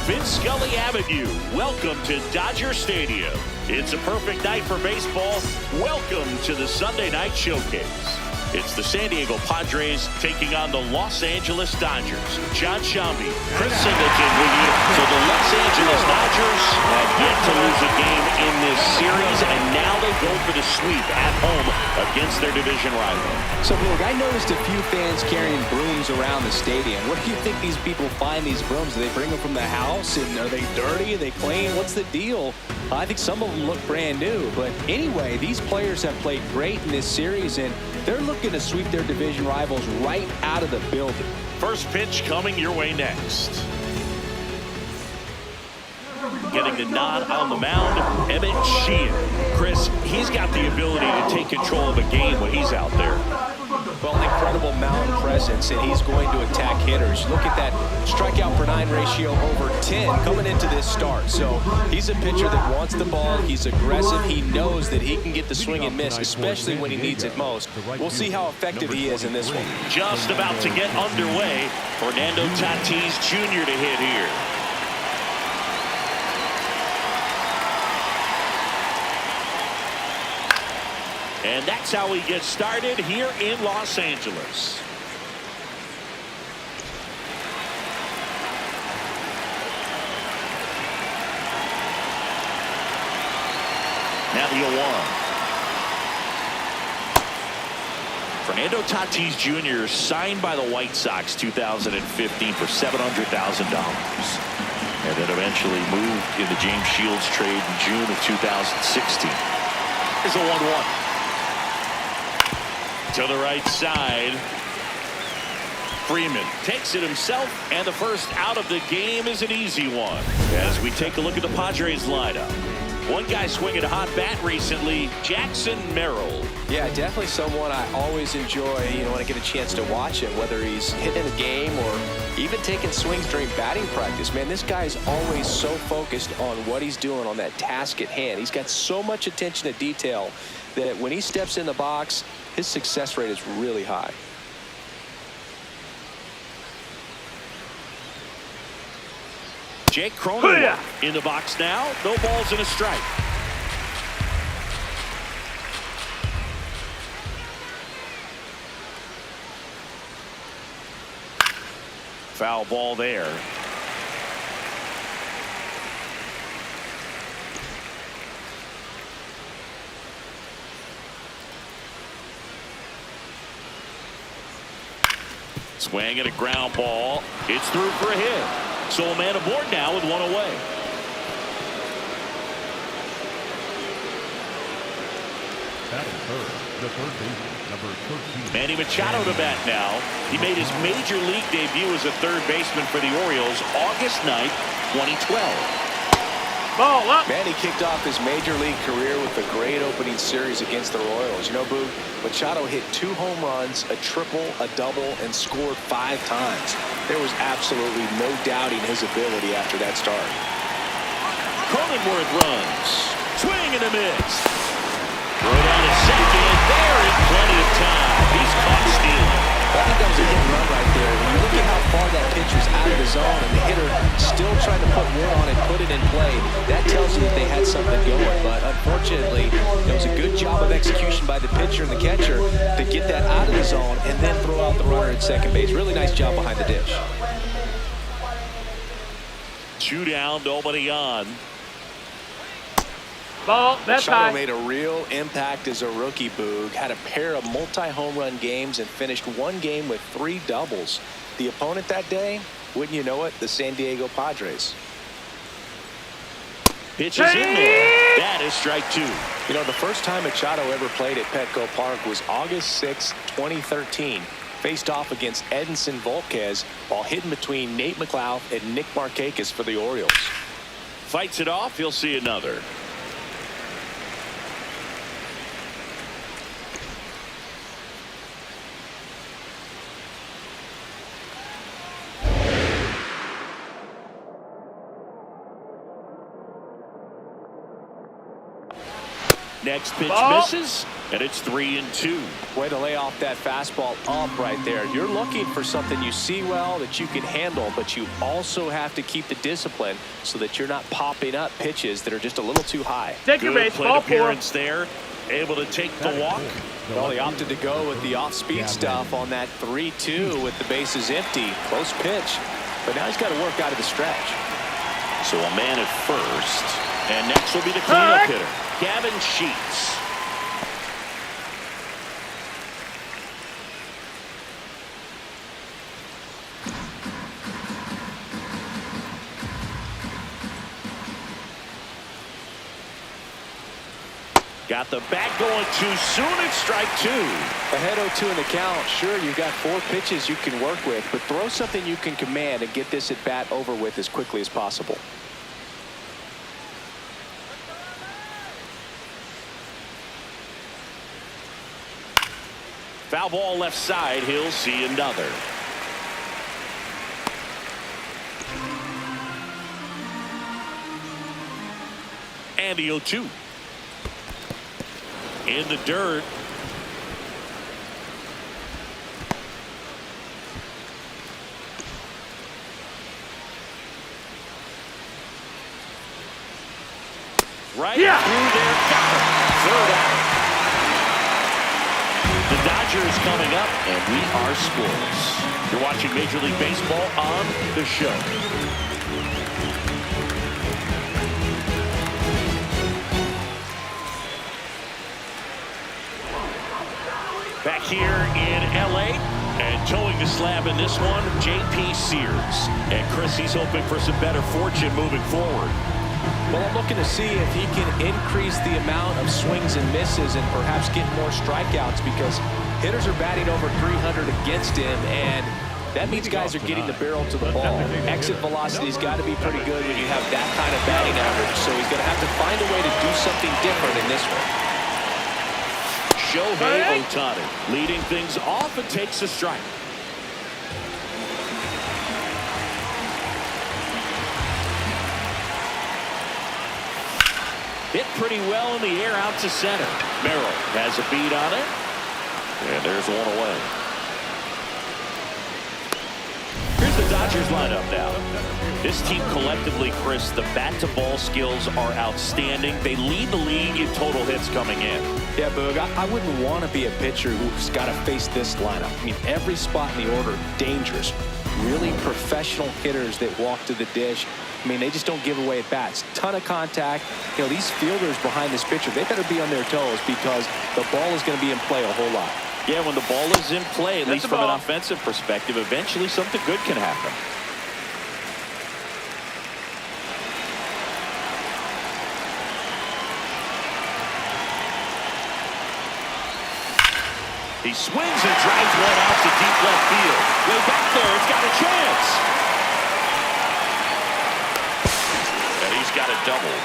Vince Scully Avenue. Welcome to Dodger Stadium. It's a perfect night for baseball. Welcome to the Sunday Night Showcase. It's the San Diego Padres taking on the Los Angeles Dodgers. John Shambi, Chris Singleton with you. So the Los Angeles Dodgers have yet to lose a game in this series, and now they go for the sweep at home against their division rival. So, look, I noticed a few fans carrying brooms around the stadium. Where do you think these people find these brooms? Do they bring them from the house? And are they dirty? Are they clean? What's the deal? I think some of them look brand new. But anyway, these players have played great in this series, and they're looking to sweep their division rivals right out of the building. First pitch coming your way next. Getting the nod on the mound, Emmett Sheehan. Chris, he's got the ability to take control of a game when he's out there. Well, incredible mound presence, and he's going to attack hitters. Look at that strikeout per 9 ratio over 10 coming into this start. So he's a pitcher that wants the ball. He's aggressive. He knows that he can get the swing and miss, especially when he needs it most. We'll see how effective he is in this one. Just about to get underway. Fernando Tatis Jr. to hit here. And that's how we get started here in Los Angeles. Now the 0-1. Fernando Tatis Jr. signed by the White Sox 2015 for $700,000. And then eventually moved in the James Shields trade in June of 2016. Here's a 1-1. To the right side. Freeman takes it himself, and the first out of the game is an easy one. As we take a look at the Padres lineup. One guy swinging a hot bat recently, Jackson Merrill. Yeah, definitely someone I always enjoy, when I get a chance to watch him, whether he's hitting a game or even taking swings during batting practice. Man, this guy is always so focused on what he's doing on that task at hand. He's got so much attention to detail that when he steps in the box, his success rate is really high. Jake Cronenworth in the box now. No balls and a strike. Foul ball there. Swing and a ground ball. It's through for a hit. So a man aboard now with one away. Manny Machado to bat now. He made his major league debut as a third baseman for the Orioles August 9th, 2012. Ball up. Manny kicked off his major league career with a great opening series against the Royals. Boog, Machado hit 2 home runs, a triple, a double, and scored 5 times. There was absolutely no doubting his ability after that start. Cronenworth runs. Swing and a miss. Throw down to second. There in plenty of time. He's caught stealing. I think that was a hit run right there. When you look at how far that pitcher's out of the zone and the hitter still trying to put more on it, put it in play, that tells you that they had something going. But unfortunately, it was a good job of execution by the pitcher and the catcher to get that out of the zone and then throw out the runner at second base. Really nice job behind the dish. 2 down, nobody on. Ball, that's Machado high. made a real impact as a rookie, Boog. Had a pair of multi-home run games and finished one game with 3 doubles. The opponent that day, wouldn't you know it, the San Diego Padres. Pitch is in there. That is strike 2. The first time Machado ever played at Petco Park was August 6, 2013. Faced off against Edinson Volquez while hitting between Nate McLeod and Nick Markakis for the Orioles. Fights it off. He'll see another. Next pitch misses, And it's 3-2. Way to lay off that fastball up right there. You're looking for something you see well that you can handle, but you also have to keep the discipline so that you're not popping up pitches that are just a little too high. Take your Good base, plate ball 4. appearance there. Able to take the walk. Well, he opted to go with the off-speed stuff on that 3-2 with the bases empty. Close pitch, but now he's got to work out of the stretch. So a man at first. And next will be the cleanup hitter, Gavin Sheets. Got the bat going too soon. It's strike 2. Ahead 0-2 in the count. Sure, you've got 4 pitches you can work with, but throw something you can command and get this at bat over with as quickly as possible. Foul ball left side. He'll see another. And the 0-2. In the dirt. Right through there. Got it. Third out. The Dodgers coming up, and we are scoreless. You're watching Major League Baseball on the show. Back here in L.A. and towing the slab in this one, J.P. Sears. And Chris, he's hoping for some better fortune moving forward. Well, I'm looking to see if he can increase the amount of swings and misses and perhaps get more strikeouts, because hitters are batting over 300 against him, and that means guys are getting the barrel to the ball. Exit velocity's got to be pretty good when you have that kind of batting average, so he's going to have to find a way to do something different in this one. Shohei Ohtani leading things off and takes a strike. Hit pretty well in the air out to center. Merrill has a beat on it. And there's one away. Here's the Dodgers lineup now. This team collectively, Chris, the bat-to-ball skills are outstanding. They lead the league in total hits coming in. Yeah, Boog, I wouldn't want to be a pitcher who's got to face this lineup. I mean, every spot in the order, dangerous. Really professional hitters that walk to the dish. I mean, they just don't give away at bats. Ton of contact. You know, these fielders behind this pitcher, they better be on their toes, because the ball is going to be in play a whole lot. Yeah, when the ball is in play, at least from an offensive perspective, eventually something good can happen. He swings and drives one out to deep left field. Way back there, it's got a chance. And he's got a double.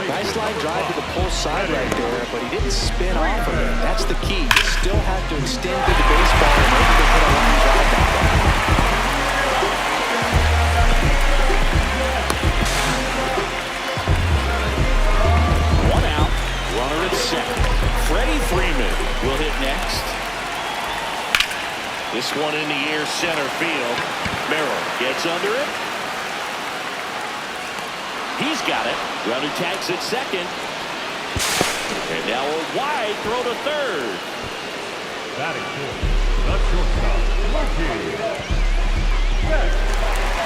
Nice line drive to the pull side right there, but he didn't spin off of it. That's the key. You still have to extend to the baseball in order to hit a line drive like that. One out. Runner at second. Freddie Freeman will hit next. This one in the air, center field. Merrill gets under it. He's got it. Runner tags at second. And now a wide throw to third. Batting fourth, the shortstop, Mookie.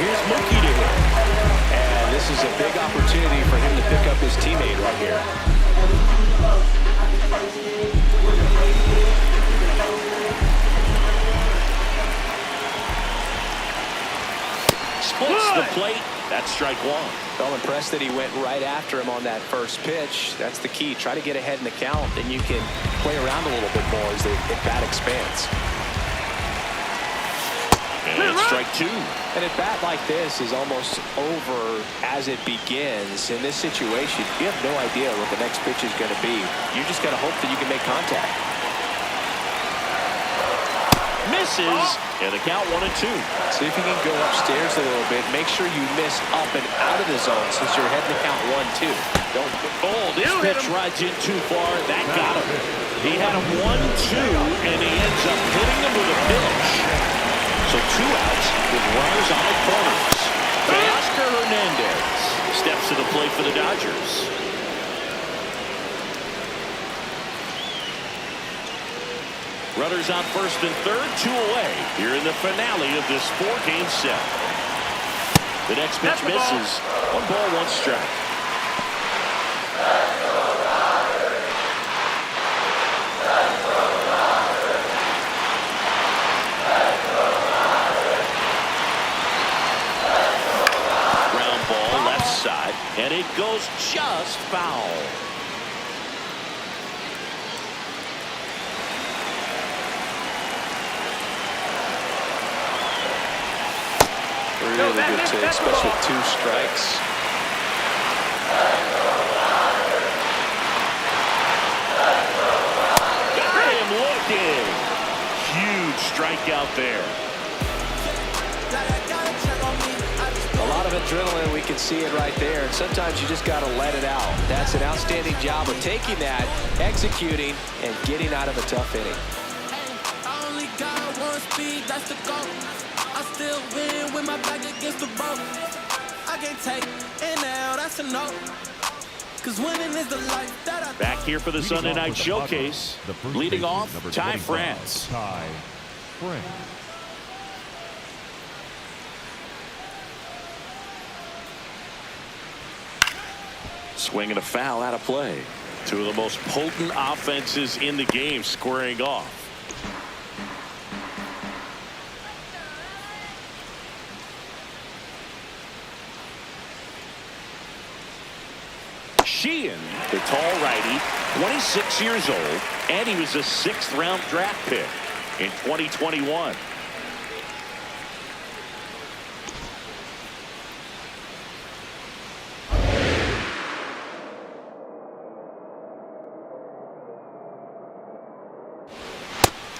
Here's Mookie to hit. And this is a big opportunity for him to pick up his teammate right here. Splits the plate. That's strike 1. Well, impressed that he went right after him on that first pitch. That's the key. Try to get ahead in the count, and you can play around a little bit more as the bat expands. And it's strike 2. And a bat like this is almost over as it begins. In this situation, you have no idea what the next pitch is going to be. You just got to hope that you can make contact. misses, and the count 1-2. See if you can go upstairs a little bit. Make sure you miss up and out of the zone since you're heading to count 1-2. Don't. Oh, this pitch rides in too far. That got him. He had him 1-2, and he ends up hitting him with a pitch. So 2 outs with runners on the corners. Oscar Hernandez steps to the plate for the Dodgers. Runners on first and third, 2 away here in the finale of this 4-game set. The next pitch misses. 1 ball, 1 strike. Ground ball left side, and it goes just foul. Really good take, especially with 2 strikes. Got him looking. Huge strikeout there. A lot of adrenaline, we can see it right there. And sometimes you just got to let it out. That's an outstanding job of taking that, executing, and getting out of a tough inning. I only got 1 speed, that's the goal. I still win with my back against the rope. I can't take it now, that's a no. Cause winning is the life that I... Back here for the Sunday Night Showcase. Leading off, Ty France. Ty France. Swing and a foul out of play. 2 of the most potent offenses in the game squaring off. Sheehan, the tall righty, 26 years old, and he was a 6th-round draft pick in 2021.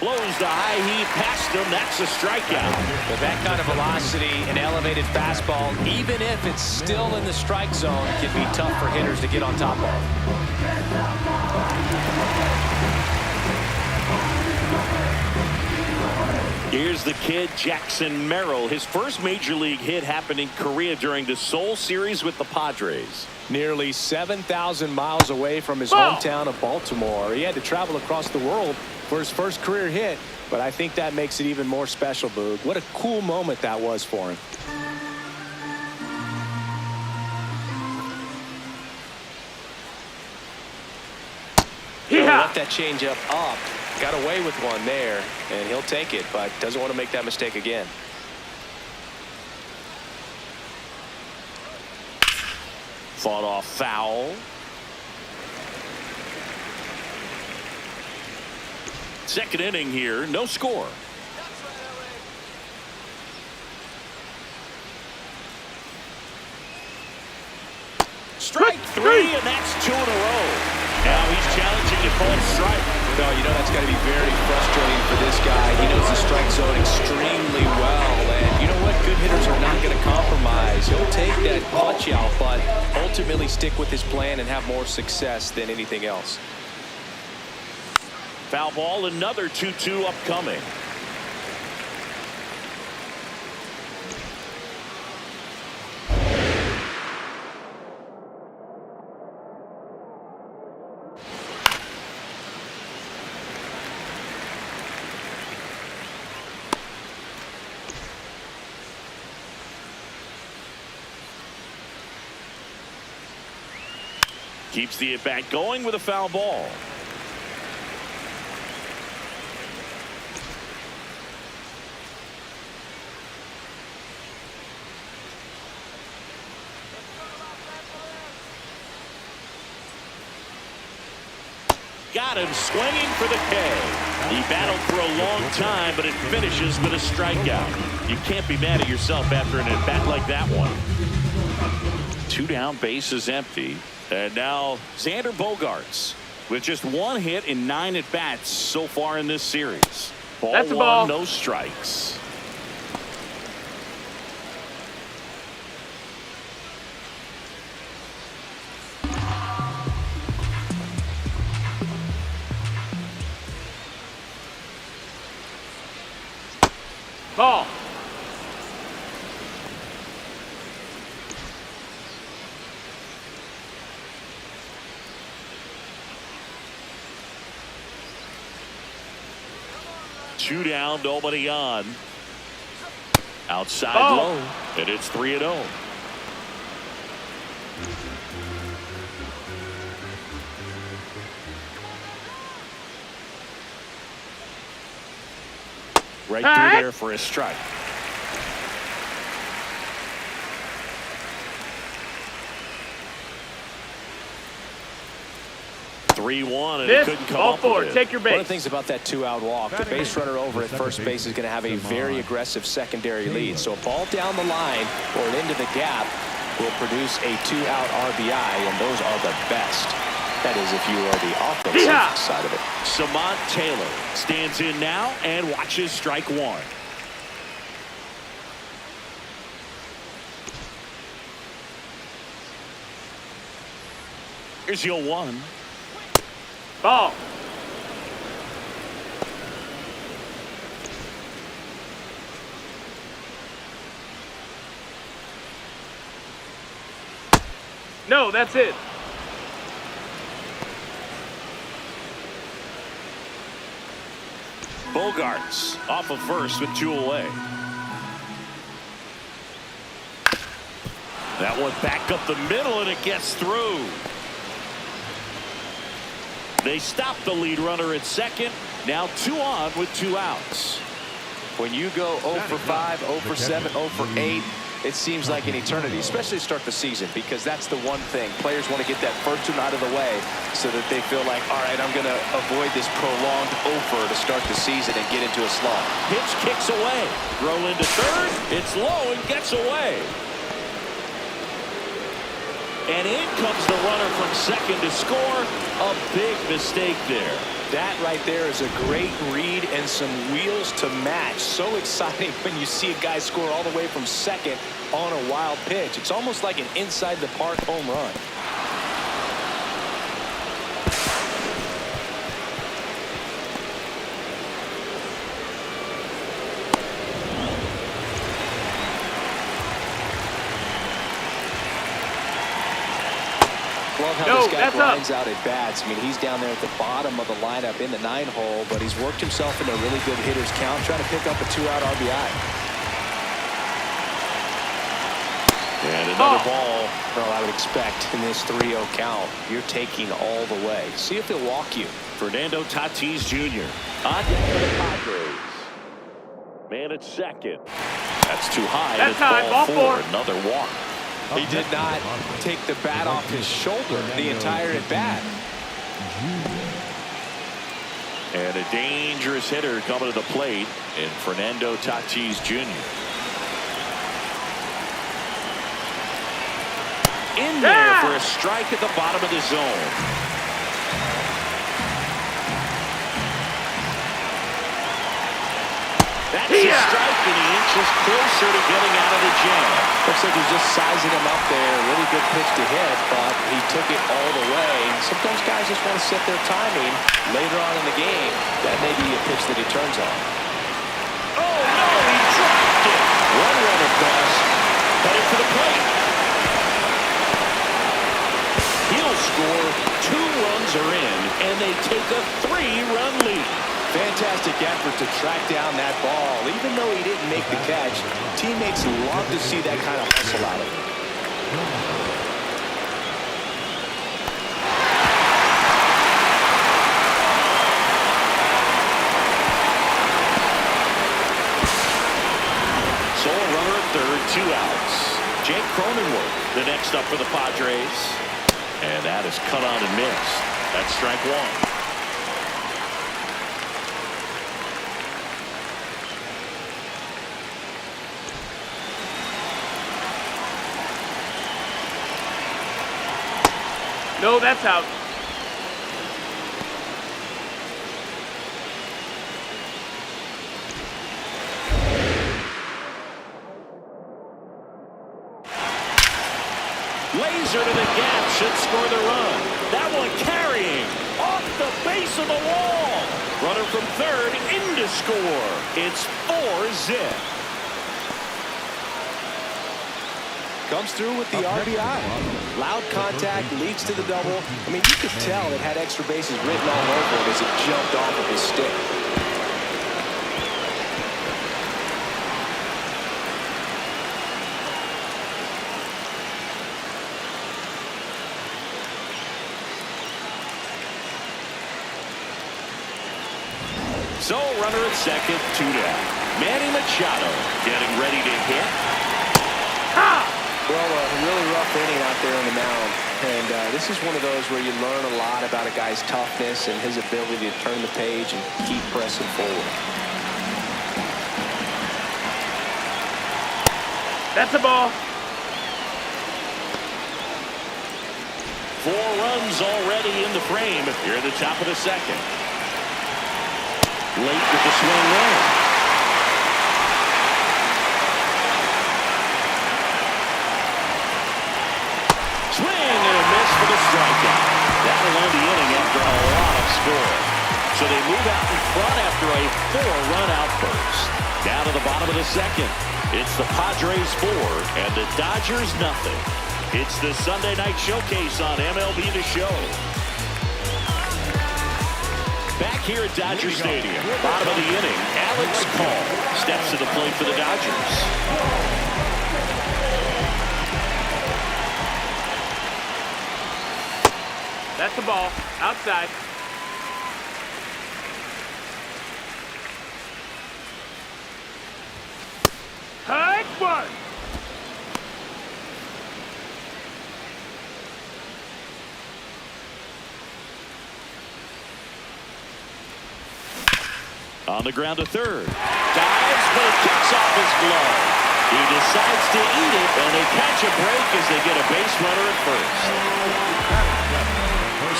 Blows the high heat past him. That's a strikeout. With that kind of velocity and elevated fastball, even if it's still in the strike zone, it can be tough for hitters to get on top of. Here's the kid, Jackson Merrill. His first major league hit happened in Korea during the Seoul series with the Padres. Nearly 7,000 miles away from his hometown of Baltimore. He had to travel across the world for his first career hit, but I think that makes it even more special, Boog. What a cool moment that was for him. Left that changeup up. Got away with one there, and he'll take it, but doesn't want to make that mistake again. Fought off foul. Second inning here, no score. Strike 3, and that's 2 in a row. Now he's challenging to call strike. No, you know that's got to be very frustrating for this guy. He knows the strike zone extremely well, and you know what? Good hitters are not going to compromise. He'll take that punch out, but ultimately stick with his plan and have more success than anything else. Foul ball, another 2-2 upcoming. Keeps the at-bat going with a foul ball. Got him swinging for the K. He battled for a long time, but it finishes with a strikeout. You can't be mad at yourself after an at-bat like that one. 2 down, bases empty. And now Xander Bogaerts with just 1 hit in 9 at-bats so far in this series. That's a ball. No strikes. Ball. Two down, nobody on. Outside Ball. low, and it's 3-0. Right through there for a strike. Three-one, and he couldn't come ball up four. with it. Take your base. One of the things about that two-out walk, the base runner over at first base is going to have a very aggressive secondary lead. So a ball down the line or into the gap will produce a two-out RBI, and those are the best. That is if you are the offensive side of it. Samant Taylor stands in now and watches strike one. Here's your one. Ball. No, that's it. Bogarts off of first with two away. That one back up the middle, and it gets through. They stop the lead runner at second. Now 2 on with 2 outs. When you go 0 for 5, 0 for 7, 0 for 8, it seems like an eternity, especially to start the season, because that's the one thing. Players want to get that first one out of the way so that they feel like, all right, I'm going to avoid this prolonged over to start the season and get into a slump. Pitch kicks away. Throw into third. It's low and gets away. And in comes the runner from second to score. A big mistake there. That right there is a great read and some wheels to match. So exciting when you see a guy score all the way from second on a wild pitch. It's almost like an inside the park home run. Love how this guy grinds out at bats. I mean, he's down there at the bottom of the lineup in the 9-hole, but he's worked himself into a really good hitter's count, trying to pick up a 2-out RBI. And another ball. Well, I would expect in this 3-0 count, you're taking all the way. See if he'll walk you. Fernando Tatis Jr. on deck for the Padres. Man at second. That's too high. That's high. Ball four. Another walk. He did not take the bat off his shoulder the entire at bat. And a dangerous hitter coming to the plate in Fernando Tatis Jr. In there for a strike at the bottom of the zone. That's a strike, and he inches closer to getting out of the jam. Looks like he's just sizing him up there. Really good pitch to hit, but he took it all the way. Sometimes guys just want to set their timing later on in the game. That may be a pitch that he turns on. Oh, no, he dropped it. One run across, headed to the plate. He'll score. 2 runs are in, and they take a 3-run lead. Fantastic effort to track down that ball. Even though he didn't make the catch, teammates love to see that kind of hustle out of him. Sole runner at third, 2 outs. Jake Cronenworth, the next up for the Padres. And that is cut on and missed. That's strike one. No, that's out. Laser to the gap should score the run. That one carrying off the base of the wall. Runner from third in to score. It's 4-zip. Comes through with the RBI. Loud contact leads to the double. I mean, you could tell it had extra bases written all over it as it jumped off of his stick. So, runner at second, 2 down. Manny Machado getting ready to hit. Ha! Well, a really rough inning out there on the mound. And this is one of those where you learn a lot about a guy's toughness and his ability to turn the page and keep pressing forward. That's a ball. 4 runs already in the frame here at the top of the second. Late with the swing in. Swing and a miss for the strikeout. That'll end the inning after a lot of scoring. So they move out in front after a 4-run outburst. Down to the bottom of the second. It's the Padres 4 and the Dodgers nothing. It's the Sunday Night Showcase on MLB The Show. Back here at Dodger Stadium, bottom of the inning, Alex Call steps to the plate for the Dodgers. That's the ball. Outside. Hike one. On the ground to third. Dives, but it kicks off his glove. He decides to eat it, and they catch a break as they get a base runner at first.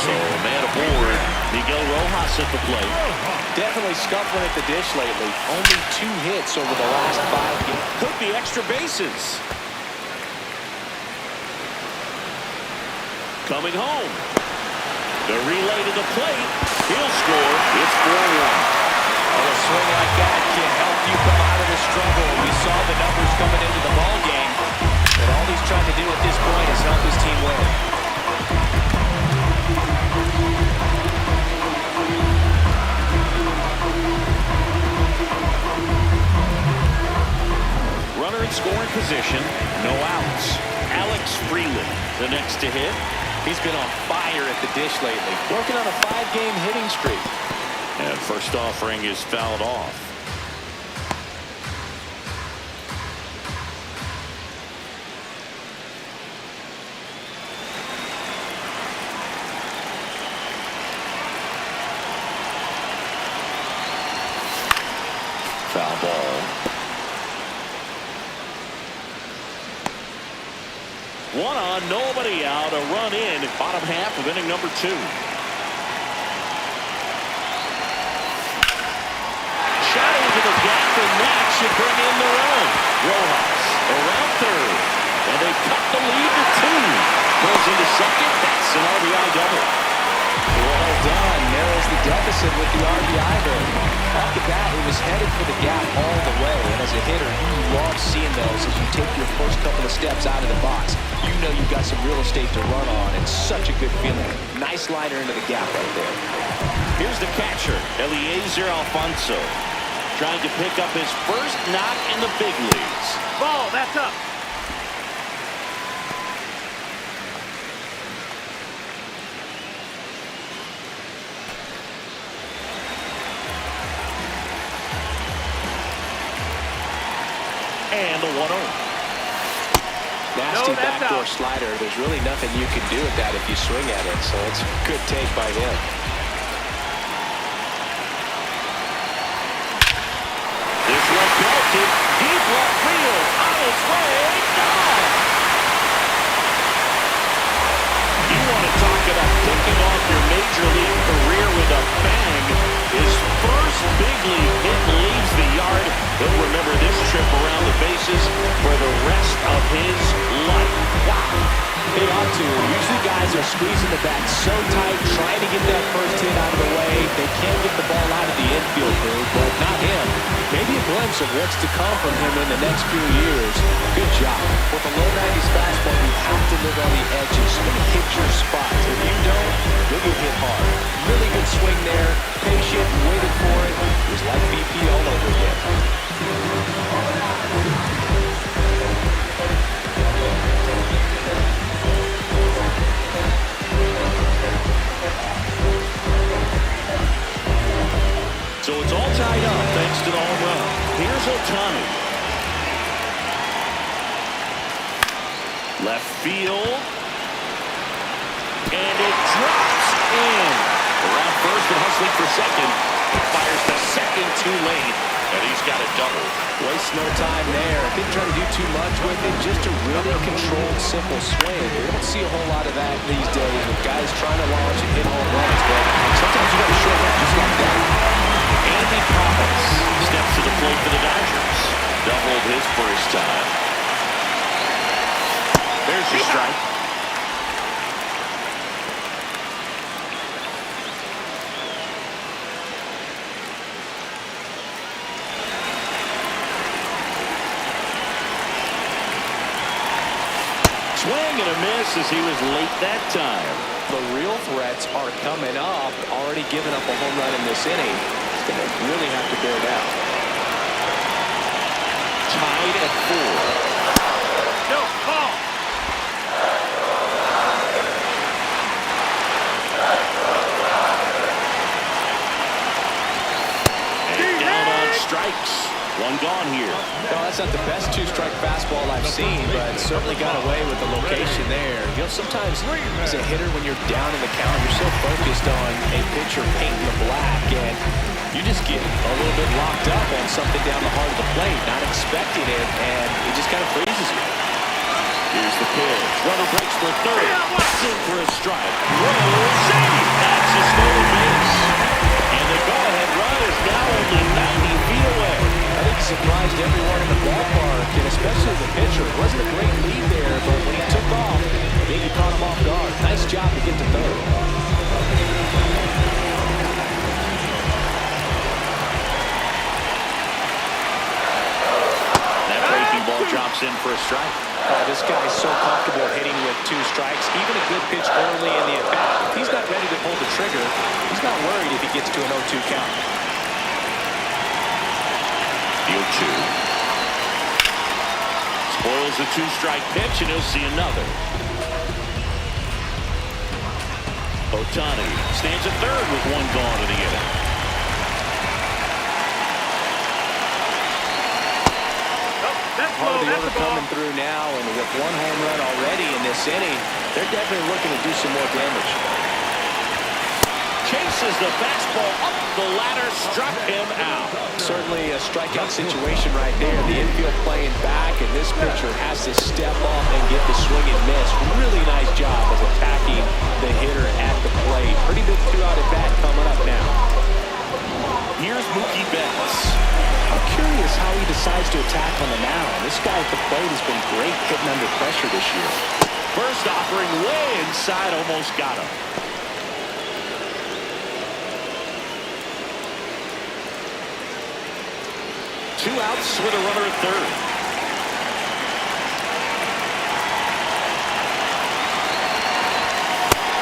So, man aboard, Miguel Rojas at the plate. Definitely scuffling at the dish lately. Only 2 hits over the last 5 games. Could be extra bases. Coming home. The relay to the plate. He'll score. It's 4-1. Well, a swing like that can help you come out of the struggle. We saw the numbers coming into the ball game, but all he's trying to do at this point is help his team win. Runner in scoring position, no outs. Alex Freeland, the next to hit. He's been on fire at the dish lately, working on a 5-game hitting streak. And first offering is fouled off. Foul ball. 1 on, nobody out. A run in, bottom half of inning number 2. The gap, and that should bring in the run. Rojas around third, and they cut the lead to 2. Goes into second. That's an RBI double. Well done. Narrows the deficit with the RBI there. Off the bat, it was headed for the gap all the way, and as a hitter, you love seeing those as you take your first couple of steps out of the box. You know you've got some real estate to run on, and such a good feeling. Nice liner into the gap right there. Here's the catcher, Eliezer Alfonso, trying to pick up his first knock in the big leagues. Ball. That's up. And the 1-0. Nasty No, that's backdoor out. slider. There's really nothing you can do with that if you swing at it, so it's a good take by him. This one belted deep left field. On its way. Gone. You want to talk about kicking off your major league career with a bang. His first big league hit leaves the yard. He'll remember this trip around the bases for the rest of his life. Wow. They ought to. Usually guys are squeezing the bat so tight, trying to get that first hit out of the way. They can't get the ball out of the infield, but not him. Maybe a glimpse of what's to come from him in the next few years. Good job. With a low 90s fastball, you have to live on the edges and hit your spots. If you don't, you'll get hit hard. Really good swing there. Patient, waited for it. It was like BP all over again. So it's all tied up thanks to the home run. Here's Ohtani. Left field. And it drops in. Around first and hustling for second. Fires to second too late. And he's got a double. Waste no time there. Didn't try to do too much with it. Just a really controlled, simple swing. We don't see a whole lot of that these days with guys trying to launch and hit home runs. But sometimes you got to shorten up just like that. Andy Pappas steps to the plate for the Dodgers. Doubled his first time. There's your strike. Swing and a miss as he was late that time. The real threats are coming up. Already giving up a home run in this inning. He's going to really have to bear down. Tied at 4. No, ball. And down on strikes. One gone here. No, that's not the best two-strike fastball I've seen, but certainly got away with the location there. You know, sometimes as a hitter, when you're down in the count, you're so focused on a pitcher painting the black, and you just get a little bit locked up on something down the heart of the plate, not expecting it, and it just kind of freezes you. Here's the pitch. Runner breaks for third. In for a strike. Roll, save. That's a stolen base. And the go-ahead run is now only 90 feet away. I think he surprised everyone in the ballpark, and especially the pitcher. It wasn't a great lead there, but when he took off, I think he caught him off guard. Nice job to get to third. That breaking ball drops in for a strike. This guy's so comfortable hitting with two strikes. Even a good pitch early in the at-bat. If he's not ready to pull the trigger, he's not worried if he gets to an 0-2 count. 0-2. Spoils a two-strike pitch, and he'll see another. Ohtani stands at third with one gone in the inning. Part of the order coming through now, and with one home run already in this inning, they're definitely looking to do some more damage. Chases the fastball up the ladder, struck him out. Certainly a strikeout situation right there. The infield playing back, and this pitcher has to step up and get the swing and miss. Really nice job of attacking the hitter at the plate. Pretty big two-out at bat coming up now. Here's Mookie Betts. I'm curious how he decides to attack on the mound. This guy at the plate has been great hitting under pressure this year. First offering way inside, almost got him. Two outs with a runner at third.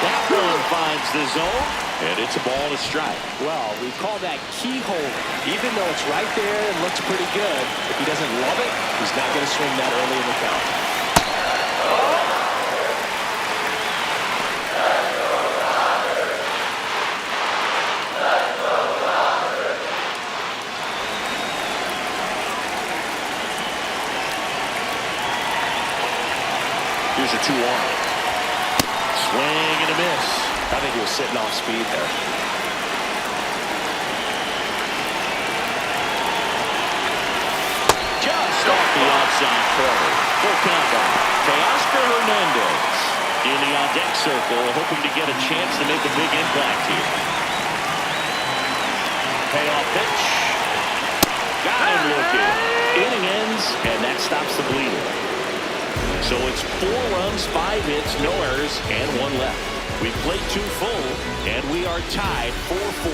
That one finds the zone, and it's a ball to strike. Well, we call that keyhole. Even though it's right there and looks pretty good, if he doesn't love it, he's not going to swing that early in the count. Here's a 2-1. Swing and a miss. I think he was sitting off speed there. Just off the outside corner. Full count by Teoscar Hernandez in the on-deck circle, hoping to get a chance to make a big impact here. Payoff pitch. Got him looking. Inning ends, and that stops the bleeding. So it's 4 runs, 5 hits, no errors, and 1 left. We played 2 full, and we are tied 4-4.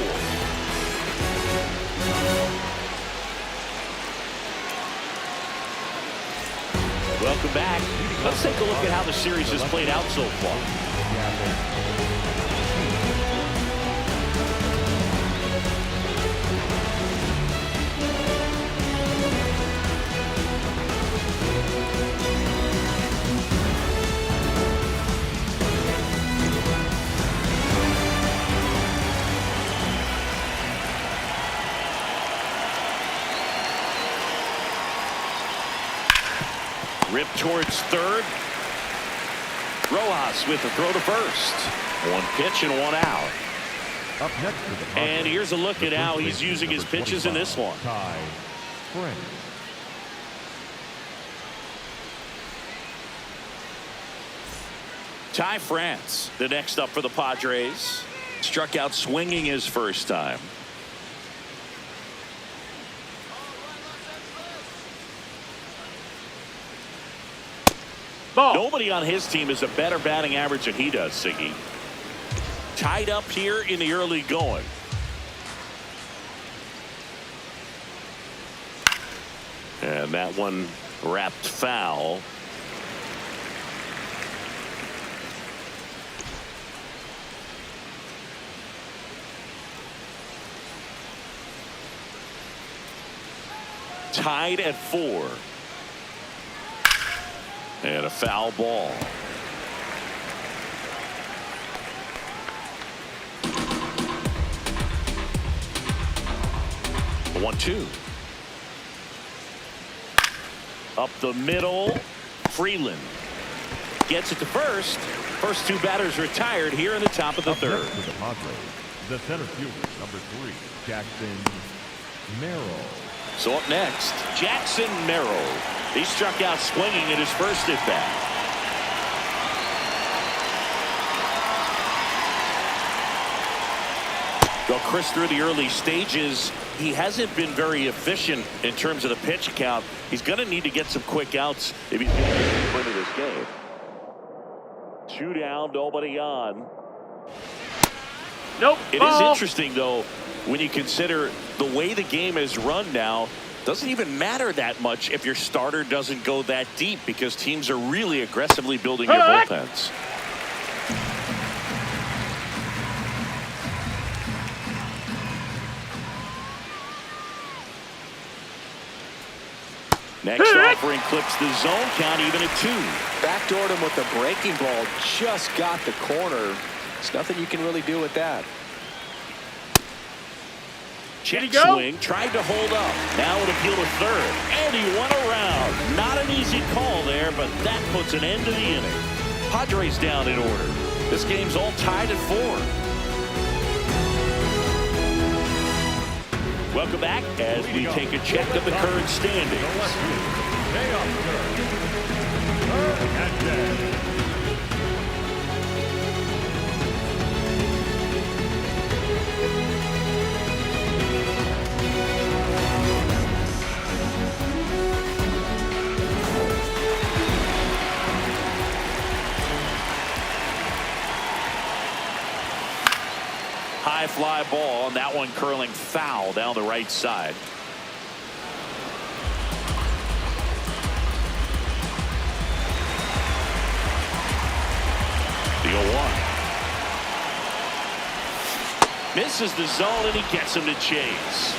Welcome back. Let's take a look at how the series has played out so far. Ripped towards third. Rojas with the throw to first. 1 pitch and 1 out. Up next to the Padres, And here's a look at how he's using his pitches in this one. Ty France. Ty France, the next up for the Padres. Struck out swinging his first time. Ball. Nobody on his team has a better batting average than he does, Siggy. Tied up here in the early going. And that one wrapped foul. Tied at 4. And a foul ball. A 1-2. Up the middle. Freeland gets it to first. First 2 batters retired here in the top of the Up third. next to the Padres, the center fielder, number 3, Jackson Merrill. So up next, Jackson Merrill. He struck out swinging at his first at bat. Well, Chris, through the early stages, he hasn't been very efficient in terms of the pitch count. He's going to need to get some quick outs if he's going to win this game. 2 down, nobody on. Nope. It is interesting, though, when you consider the way the game is run now. Doesn't even matter that much if your starter doesn't go that deep, because teams are really aggressively building their bullpens. Next offering clips the zone count even at 2. Backdoored him with the breaking ball. Just got the corner. There's nothing you can really do with that. Check swing, tried to hold up. Now an appeal to third, and he went around. Not an easy call there, but that puts an end to the inning. Padres down in order. This game's all tied at 4. Welcome back as we take a check of the current standings. High fly ball, and that one curling foul down the right side. The 0-1. Misses the zone, and he gets him to chase.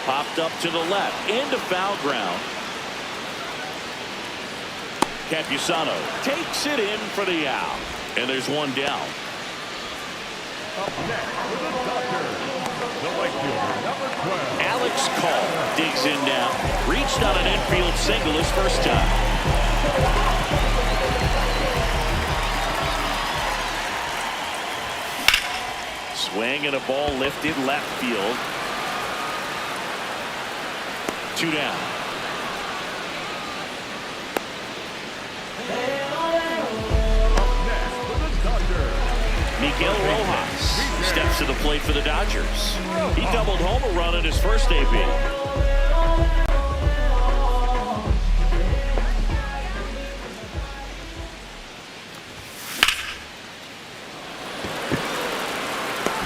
Popped up to the left, into foul ground. Campusano takes it in for the out, and there's 1 down. Up next for the Dodgers, the right fielder, number 12. Alex Call digs in now. Reached on an infield single his first time. Swing and a ball lifted left field. 2 down. Miguel Rojas steps to the plate for the Dodgers. He doubled home a run in his first AB.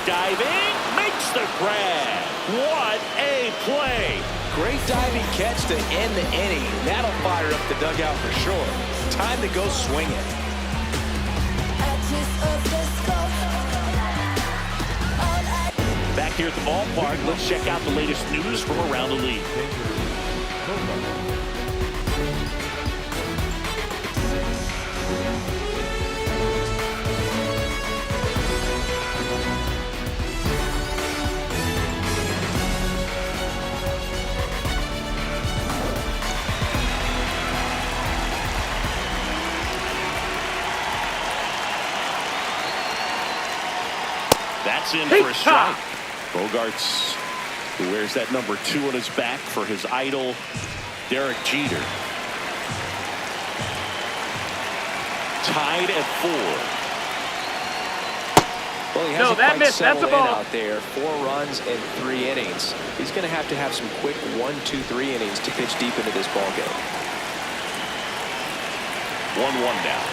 Diving, makes the grab. What a play. Great diving catch to end the inning. That'll fire up the dugout for sure. Time to go swinging. Back here at the ballpark, let's check out the latest news from around the league. That's in for a strike. Bogarts, who wears that number 2 on his back for his idol, Derek Jeter. Tied at 4. Well, he hasn't quite settled in out there. 4 runs and 3 innings. He's going to have some quick 1, 2, 3 innings to pitch deep into this ball game. 1-1 down.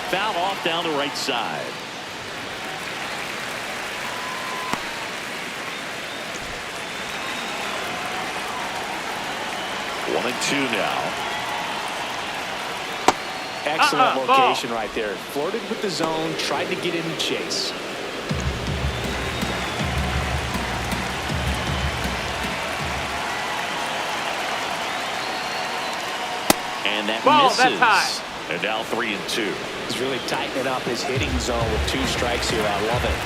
Foul off down the right side. One and 2 now. Excellent location right there. Flirted with the zone, tried to get in and chase. And that Ball, misses. that's high. And now 3 and 2. He's really tightening up his hitting zone with 2 strikes here. I love it.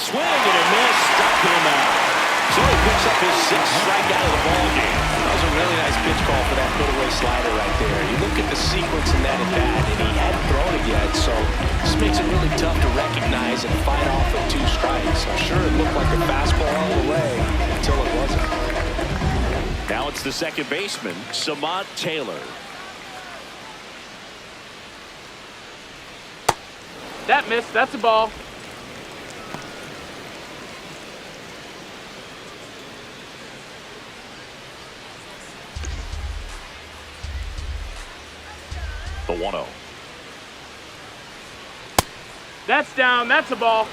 Swing and a miss, struck him out. So he picks up his 6th strikeout of the ball game. That was a really nice pitch call for that put-away slider right there. You look at the sequence in that at bat, and he hadn't thrown it yet, so this makes it really tough to recognize and fight off with 2 strikes. I'm sure it looked like a fastball all the way until it wasn't. Now it's the second baseman, Samad Taylor. That missed. That's a ball. The 1-0. That's down. That's a ball.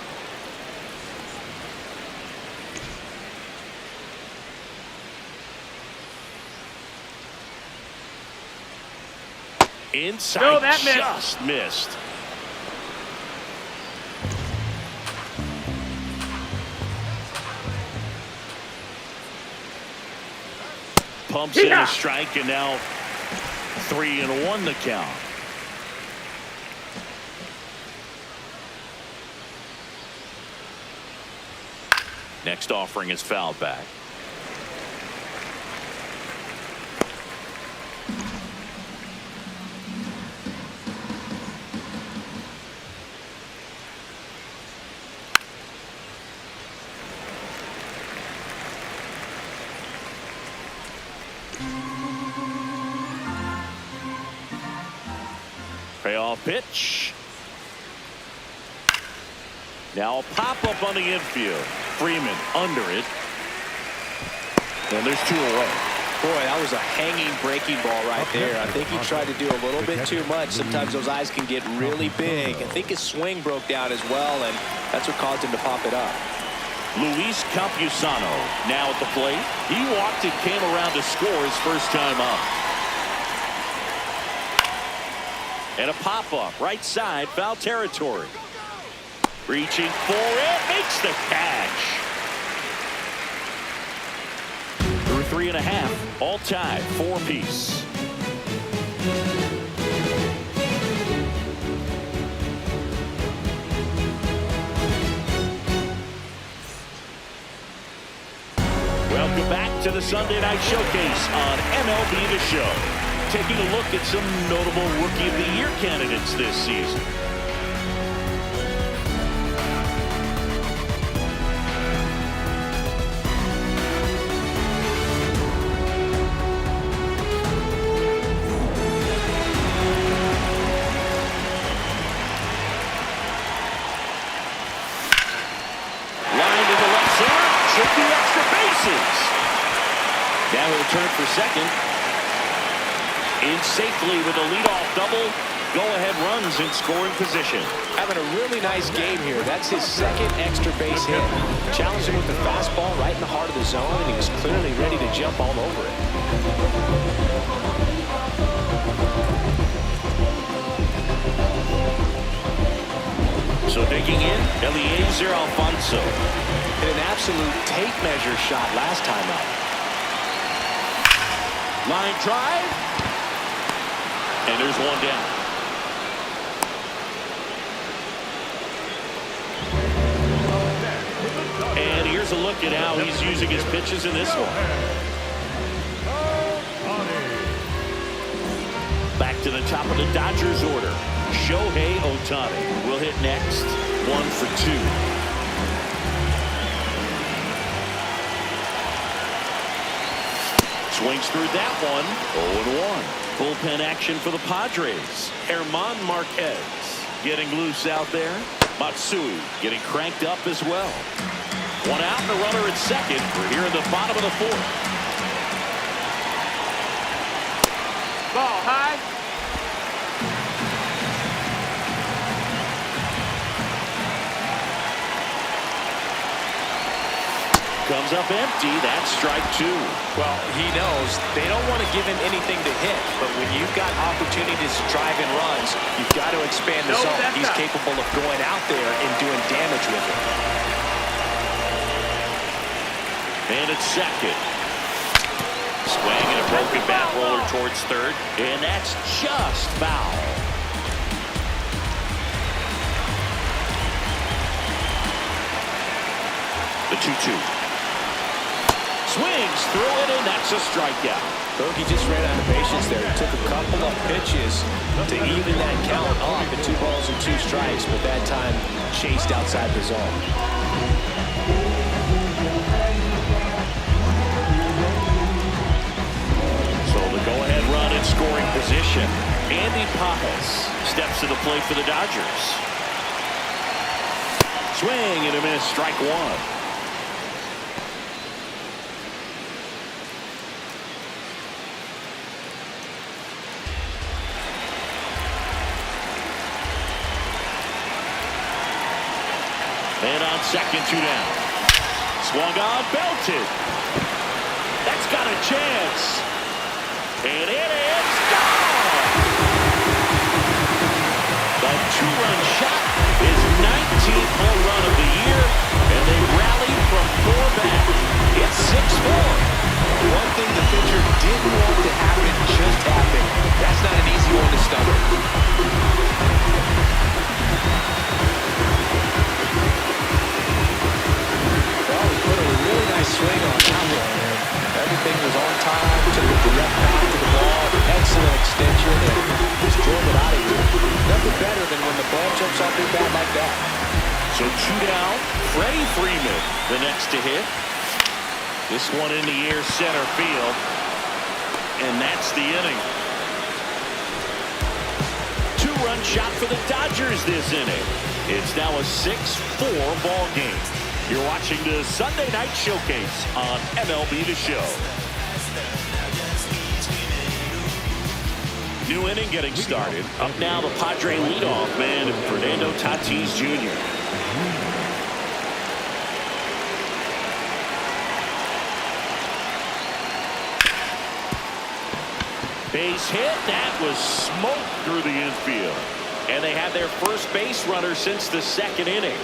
Inside, no, that just missed. Pumps in a strike, and now 3-1 the count. Next offering is fouled back. Payoff pitch. Now a pop-up on the infield. Freeman under it. And there's 2 away. Boy, that was a hanging breaking ball right there. I think he tried to do a little bit too much. Sometimes those eyes can get really big. I think his swing broke down as well, and that's what caused him to pop it up. Luis Campusano now at the plate. He walked and came around to score his first time up. And a pop-up, right side, foul territory. Reaching for it, makes the catch. Through 3.5, all tied, 4-apiece. Welcome back to the Sunday Night Showcase on MLB The Show. Taking a look at some notable Rookie of the Year candidates this season. misses. Now he'll turn for second. In safely with a leadoff double. Go-ahead runs in scoring position. Having a really nice game here. That's his second extra base hit. Challenged him with the fastball right in the heart of the zone, and he was clearly ready to jump all over it. So digging in, Eliezer Alfonso. Hit an absolute tape measure shot last time out. Line drive. And there's one down. And here's a look at how he's using his pitches in this one. Back to the top of the Dodgers order. Shohei Ohtani will hit next. 1 for 2. Swings through that one. 0-1. Bullpen action for the Padres. German Marquez getting loose out there. Matsui getting cranked up as well. One out and a runner at second. We're here in the bottom of the fourth. Ball high. Comes up empty. That's strike 2. Well, he knows they don't want to give him anything to hit, but when you've got opportunities to drive in runs, you've got to expand the zone. He's capable of going out there and doing damage with it. And it's second. Swing and a broken bat roller towards third. And that's just foul. The 2-2. Swings through it, and that's a strikeout. Bogey just ran out of patience there. He took a couple of pitches to even that count off at 2 balls and 2 strikes, but that time chased outside the zone. So the go-ahead run in scoring position. Andy Papas steps to the plate for the Dodgers. Swing and a miss, strike 1. And on second, 2 down. Swung on, belted. That's got a chance. And it is gone. The 2-run shot is 19th home run of the year, and they rallied from 4 back. It's 6-4. One thing the pitcher didn't want to happen just happened. That's not an easy one to stomach. Swing on that one. Everything was on time. Took a direct path to the ball. Excellent extension, and just drove it out of here. Nothing better than when the ball jumps off your bat like that. So 2 down. Freddie Freeman, the next to hit. This one in the air, center field, and that's the inning. 2-run shot for the Dodgers this inning. It's now a 6-4 ball game. You're watching the Sunday Night Showcase on MLB The Show. New inning getting started. Up now the Padre leadoff man, Fernando Tatis Jr. Base hit. That was smoked through the infield. And they had their first base runner since the second inning.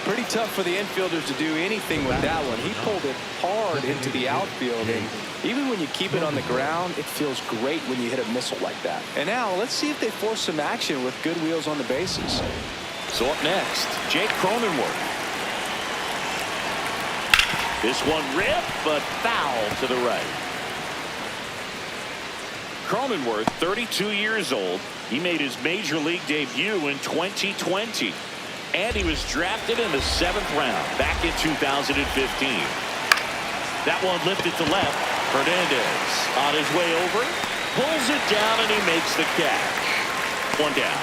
Pretty tough for the infielders to do anything with that one. He pulled it hard into the outfield, and even when you keep it on the ground, it feels great when you hit a missile like that. And now let's see if they force some action with good wheels on the bases. So up next, Jake Cronenworth. This one ripped, but foul to the right. Cronenworth, 32 years old. He made his major league debut in 2020. And he was drafted in the 7th round back in 2015. That one lifted to left. Hernandez on his way over. Pulls it down and he makes the catch. 1 down.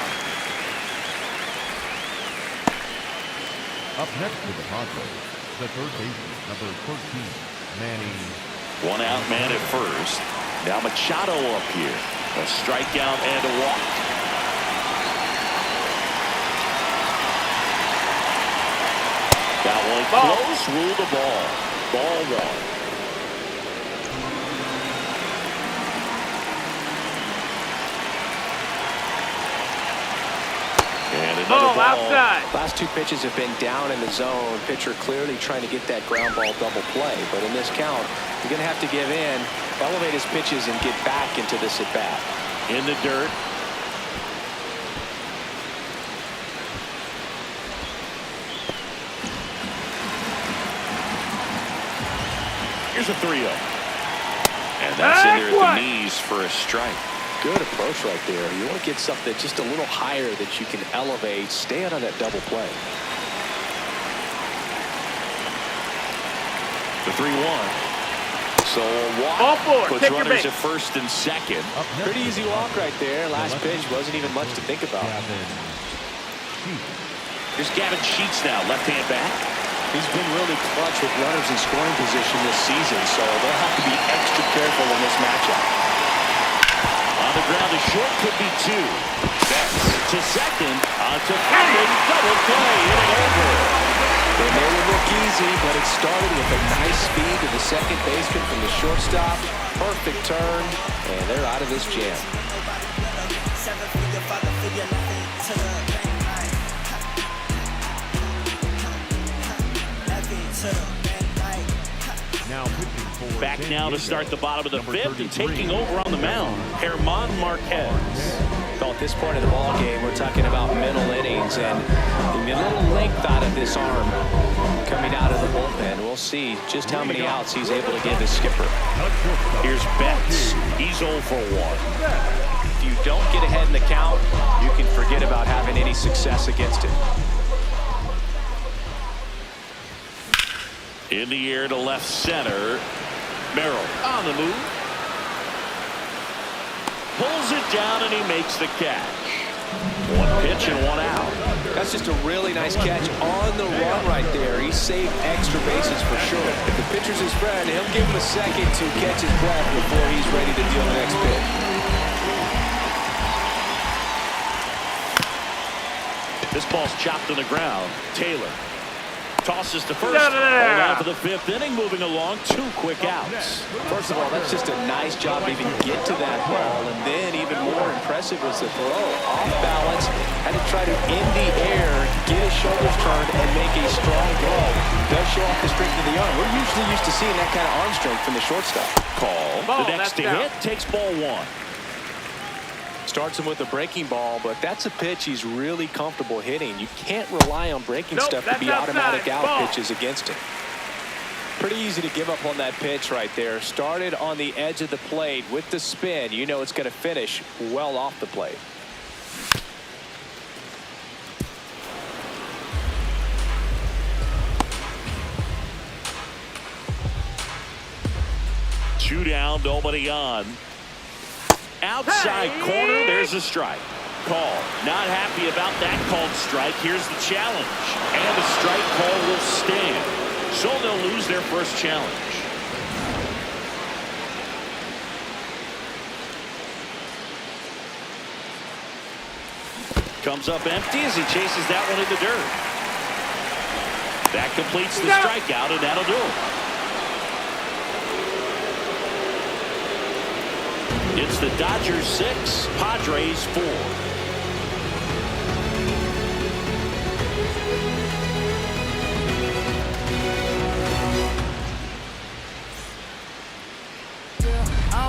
Up next for the Padres, the third baseman, number 13, Manny. One out man at first. Now Machado up here. A strikeout and a walk. That one close. Rule the ball. Ball one. And another ball. Outside. Last two pitches have been down in the zone. Pitcher clearly trying to get that ground ball double play. But in this count, you're going to have to give in, elevate his pitches, and get back into this at bat. In the dirt. Here's a 3-0. And that's in there at the knees for a strike. Good approach right there. You want to get something just a little higher that you can elevate. Stay out of that double play. The 3-1. So a walk puts runners at first and second. Pretty easy walk right there. Last pitch wasn't even much to think about. Here's Gavin Sheets now, left-hand back. He's been really clutch with runners in scoring position this season, so they'll have to be extra careful in this matchup. On the ground, the short could be two. That's to second, on to third, double play, inning over. They made it look easy, but it started with a nice speed to the second baseman from the shortstop. Perfect turn, and they're out of this jam. Back now to start the bottom of the fifth and taking over on the mound, German Marquez. Well, at this point of the ball game, we're talking about middle innings and the little length out of this arm coming out of the bullpen. We'll see just how many outs he's able to give his skipper. Here's Betts. He's 0 for 1. If you don't get ahead in the count, you can forget about having any success against it. In the air to left center. Merrill on the move. Pulls it down and he makes the catch. One pitch and one out. That's just a really nice catch on the run right there. He saved extra bases for sure. If the pitcher's his friend, he'll give him a second to catch his breath before he's ready to deal the next pitch. This ball's chopped on the ground. Taylor tosses to first. Hold on for the fifth inning, moving along. 2 quick outs. First of all, that's just a nice job to even get to that ball. And then even more impressive was the throw. Off balance, had to try to in the air, get his shoulders turned, and make a strong throw. Does show off the strength of the arm. We're usually used to seeing that kind of arm strength from the shortstop. Call. The next to hit takes ball 1. Starts him with a breaking ball, but that's a pitch he's really comfortable hitting. You can't rely on breaking stuff to be automatic out pitches against him. Pretty easy to give up on that pitch right there. Started on the edge of the plate with the spin. You know it's going to finish well off the plate. Two down, nobody on. Outside corner, there's a strike. Call. Not happy about that called strike. Here's the challenge. And the strike call will stand. So they'll lose their first challenge. Comes up empty as he chases that one in the dirt. That completes the strikeout, and that'll do it. It's the Dodgers 6, Padres 4.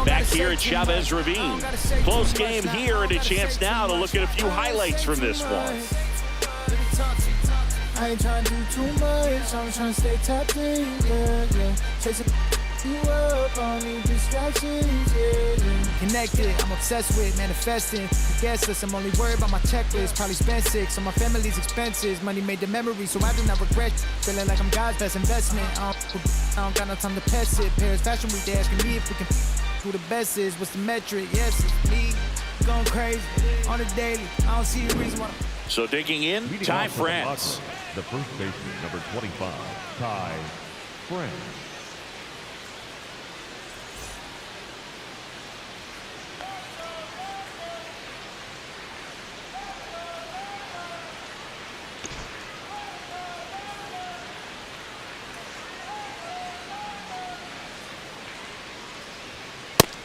Back here at Chavez Ravine. Close game here and a chance now to look at a few highlights from this one. I ain't trying to do too much, I'm trying to stay tapped in, yeah. Chasing you up, I don't need distractions, yeah. Connected, I'm obsessed with manifesting. Guessless, I'm only worried about my checklist. Probably spent 6 on my family's expenses. Money made the memory, so I do not regret. Feeling like I'm God's best investment. I don't got no time to pass it. Paris Fashion Week, they asking me if we can who the best is. What's the metric? Yes, it's me. Going crazy on the daily. I don't see a reason why. So digging in, Leading Ty off for the France. Padres, the first baseman, number 25, Ty France.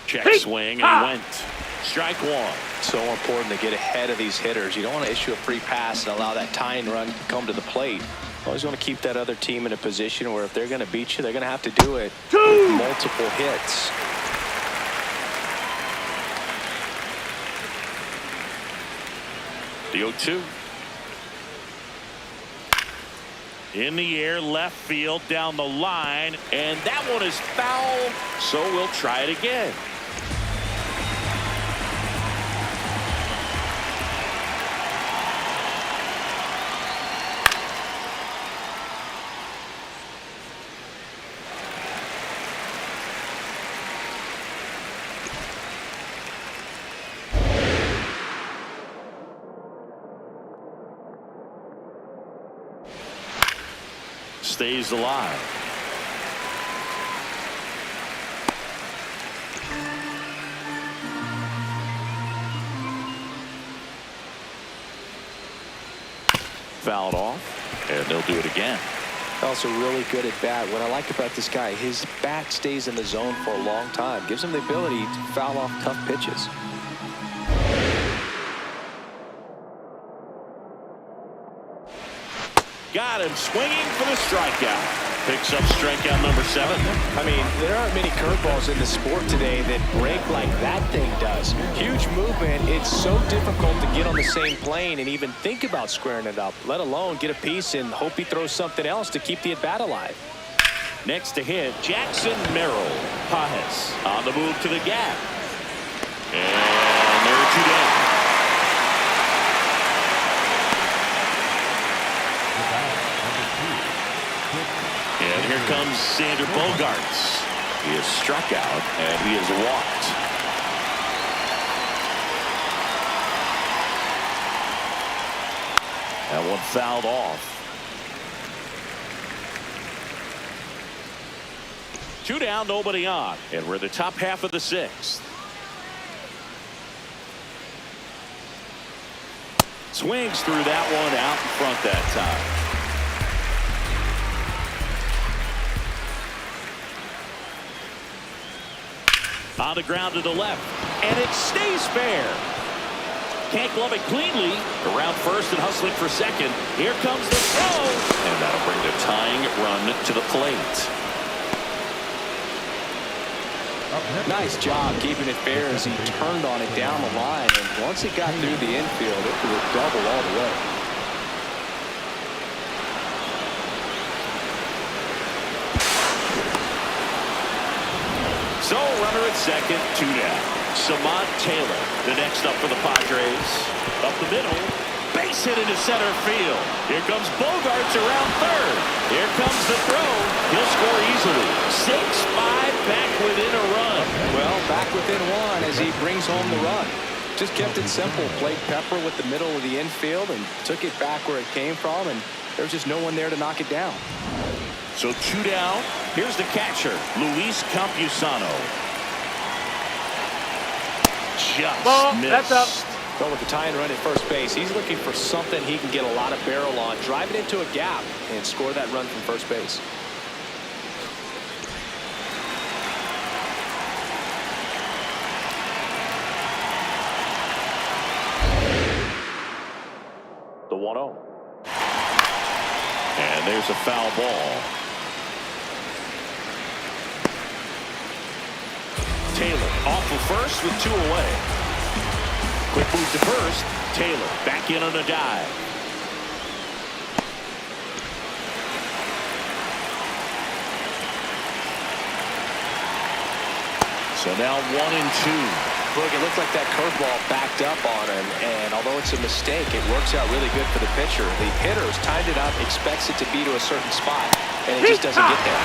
Check swing, and he went. Strike one. So important to get ahead of these hitters. You don't want to issue a free pass and allow that tying run to come to the plate. Always want to keep that other team in a position where if they're going to beat you, they're going to have to do it with multiple hits. The 0-2. In the air, left field, down the line, and that one is foul, so we'll try it again. Stays alive. Fouled off, and they'll do it again. Also really good at bat. What I like about this guy, his bat stays in the zone for a long time. Gives him the ability to foul off tough pitches. Got him swinging for the strikeout. Picks up strikeout number 7. I mean, there aren't many curveballs in the sport today that break like that thing does. Huge movement. It's so difficult to get on the same plane and even think about squaring it up, let alone get a piece and hope he throws something else to keep the at-bat alive. Next to hit, Jackson Merrill. Pajes on the move to the gap. And there are 2 down. And here comes Sander Bogarts. He is struck out and he is walked. That one fouled off. 2 down, nobody on, and we're in the top half of the 6th. Swings through that one out in front that time. On the ground to the left, and it stays fair. Can't glove it cleanly. Around first and hustling for second. Here comes the throw, and that'll bring the tying run to the plate. Nice job keeping it fair as he turned on it down the line, and once it got through the infield, it was a double all the way. So runner at second, 2 down. Samad Taylor, the next up for the Padres. Up the middle, base hit into center field. Here comes Bogarts around third. Here comes the throw. He'll score easily. 6-5 back within a run. Well, back within 1 as he brings home the run. Just kept it simple. Played Pepper with the middle of the infield and took it back where it came from, and there was just no one there to knock it down. So 2 down. Here's the catcher, Luis Campusano. Just missed. That's up. But with the tying run at first base, he's looking for something he can get a lot of barrel on, drive it into a gap, and score that run from first base. The 1-0. And there's a foul ball. Taylor off of first with 2 away. Quick move to first. Taylor back in on a dive. So now 1-2. Look, it looked like that curveball backed up on him, and although it's a mistake, it works out really good for the pitcher. The hitter's timed it up, expects it to be to a certain spot, and it just doesn't get there.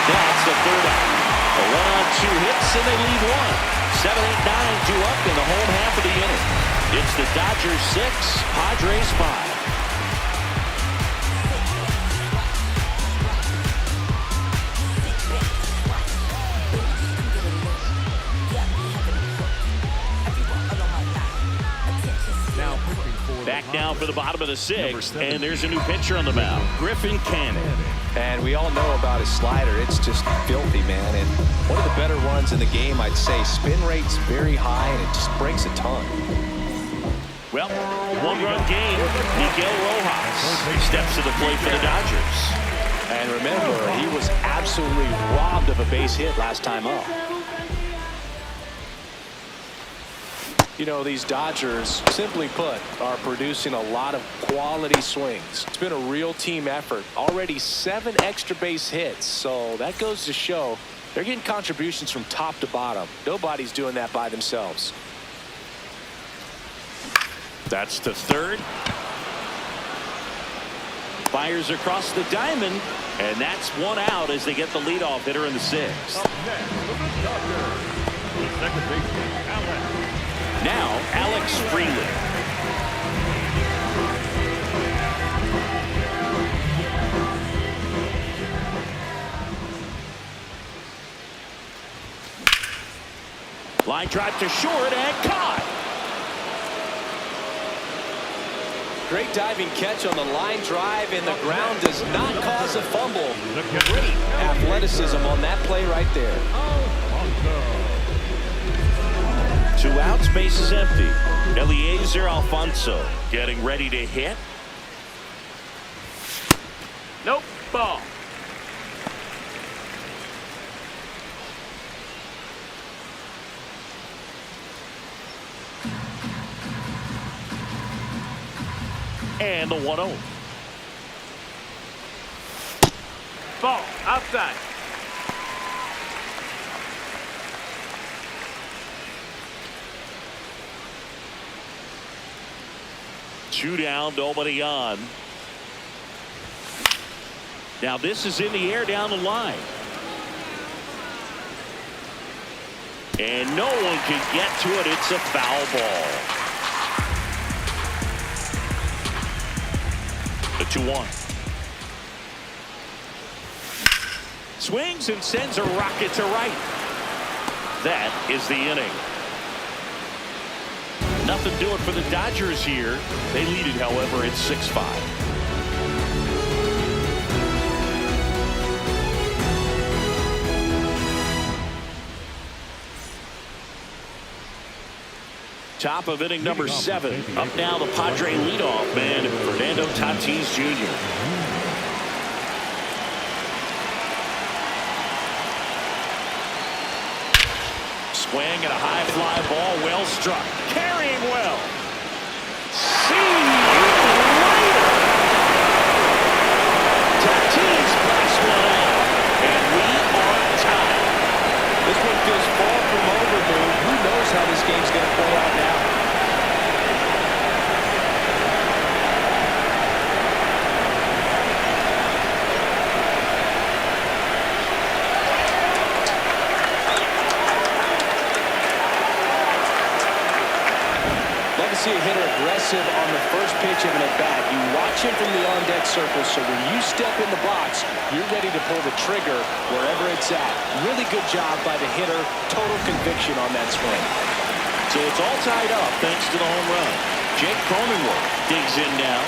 That's the 3rd out. A 1-on-2 hits, and they lead 1. 7-8-9, 2 up in the home half of the inning. It's the Dodgers 6, Padres 5. Back now for the bottom of the 6th, and there's a new pitcher on the mound, Griffin Cannon. And we all know about his slider. It's just filthy, man. And one of the better ones in the game, I'd say. Spin rate's very high, and it just breaks a ton. Well, one-run game. Miguel Rojas steps to the plate for the Dodgers. And remember, he was absolutely robbed of a base hit last time up. You know, these Dodgers, simply put, are producing a lot of quality swings. It's been a real team effort. Already 7 extra base hits, so that goes to show they're getting contributions from top to bottom. Nobody's doing that by themselves. That's to third. Fires across the diamond, and that's one out as they get the leadoff hitter in the 6th. Up next for the Dodgers, the second baseman, Alex. Now, Alex Freeland. Line drive to short and caught. Great diving catch on the line drive, and the ground does not cause a fumble. Great athleticism on that play right there. 2 outs, base is empty. Eliezer Alfonso getting ready to hit. Nope, ball. And the 1-0. Ball, outside. Two down, nobody on. Now this is in the air down the line. And no one can get to it. It's a foul ball. The 2-1. Swings and sends a rocket to right. That is the inning. Nothing doing for the Dodgers here. They lead it, however, at 6-5. Top of inning number 7. Up now the Padre leadoff man, Fernando Tatis Jr. Swing and a high fly ball, well struck. Carrying well. See you later. Tatis blasts one out, and we are tied. This one feels far from over, dude. Who knows how this game's going to play out now? See a hitter aggressive on the first pitch of an at-bat. You watch him from the on-deck circle, so when you step in the box, you're ready to pull the trigger wherever it's at. Really good job by the hitter. Total conviction on that swing. So it's all tied up thanks to the home run. Jake Cronenworth digs in now.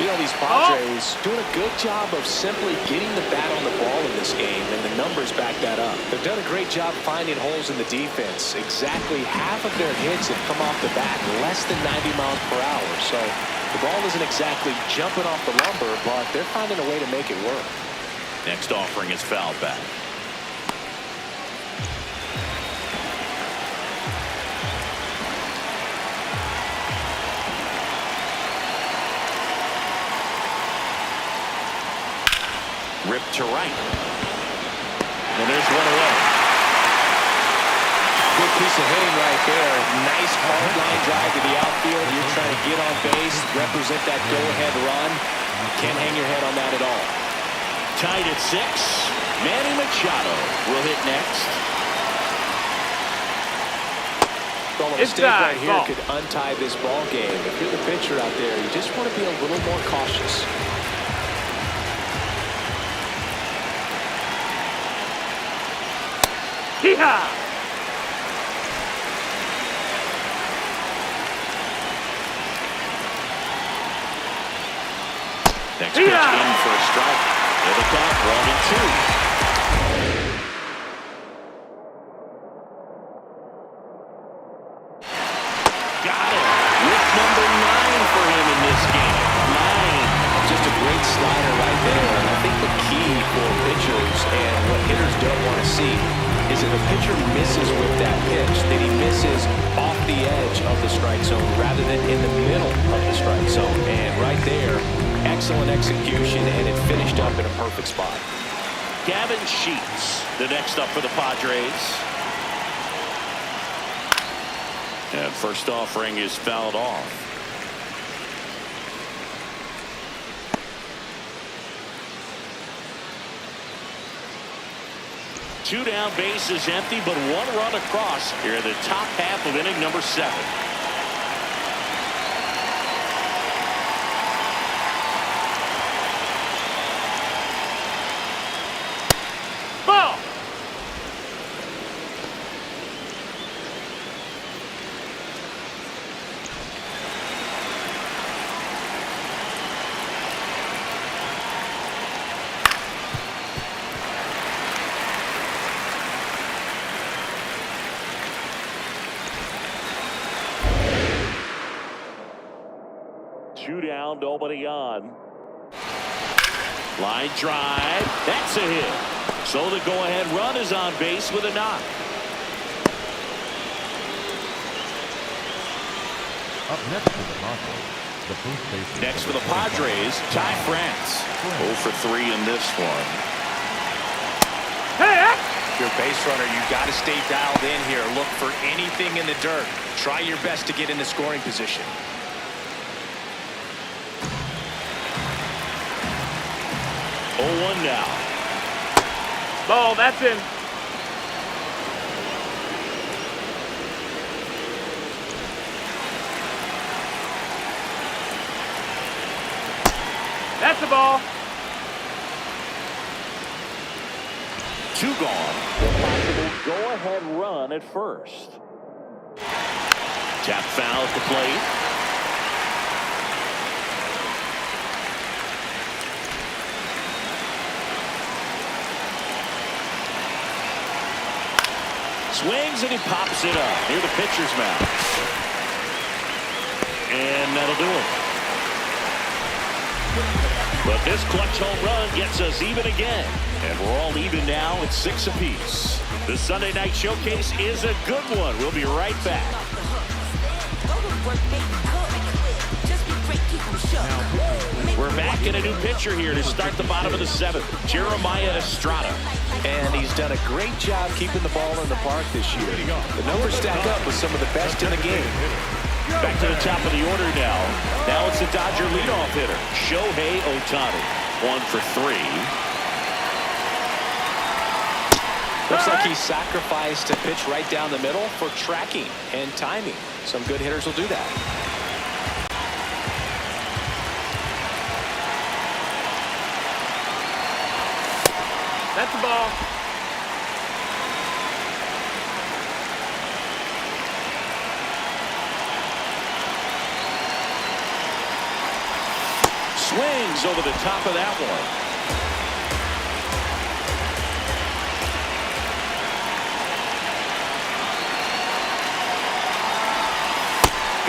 You know, these Padres doing a good job of simply getting the bat on the ball in this game, and the numbers back that up. They've done a great job finding holes in the defense. Exactly half of their hits have come off the bat less than 90 miles per hour. So the ball isn't exactly jumping off the lumber, but they're finding a way to make it work. Next offering is fouled back. Ripped to right. And there's one away. Good piece of hitting right there. Nice hard line drive to the outfield. You're trying to get on base, represent that go-ahead run. You can't hang your head on that at all. Tied at 6. Manny Machado will hit next. Well, a mistake right here could untie this ball game. If you're the pitcher out there, you just want to be a little more cautious. Hee-haw! Next pitch in for a strike. Here they come, 1-2. Got it. With number 9 for him in this game. 9. Just a great slider right there. And I think the key for pitchers and what hitters don't want to see is if a pitcher misses with that pitch, that he misses off the edge of the strike zone rather than in the middle of the strike zone. And right there, excellent execution, and it finished up in a perfect spot. Gavin Sheets, the next up for the Padres. And first offering is fouled off. Two down, base is empty, but 1 run across here in the top half of inning number 7. Ball! Two down, nobody on. Line drive. That's a hit. So the go-ahead run is on base with a knock. Up next for the Padres, the first baseman. Next for the Padres, Ty France. 0 for 3 in this one. Hey! Your base runner, you got to stay dialed in here. Look for anything in the dirt. Try your best to get in the scoring position. 0-1 now. Ball, that's in. That's the ball. 2 gone. The possible go-ahead run at first. Tap foul at the plate. Swings and he pops it up near the pitcher's mound. And that'll do it. But this clutch home run gets us even again. And we're all even now at 6 apiece. The Sunday Night Showcase is a good one. We'll be right back. We're back in a new pitcher here to start the bottom of the 7th. Jeremiah Estrada. And he's done a great job keeping the ball in the park this year. The numbers stack up with some of the best in the game. Back to the top of the order now. Now it's the Dodger leadoff hitter, Shohei Ohtani. 1 for 3. Looks like he sacrificed a pitch right down the middle for tracking and timing. Some good hitters will do that. That's the ball. Swings over the top of that one.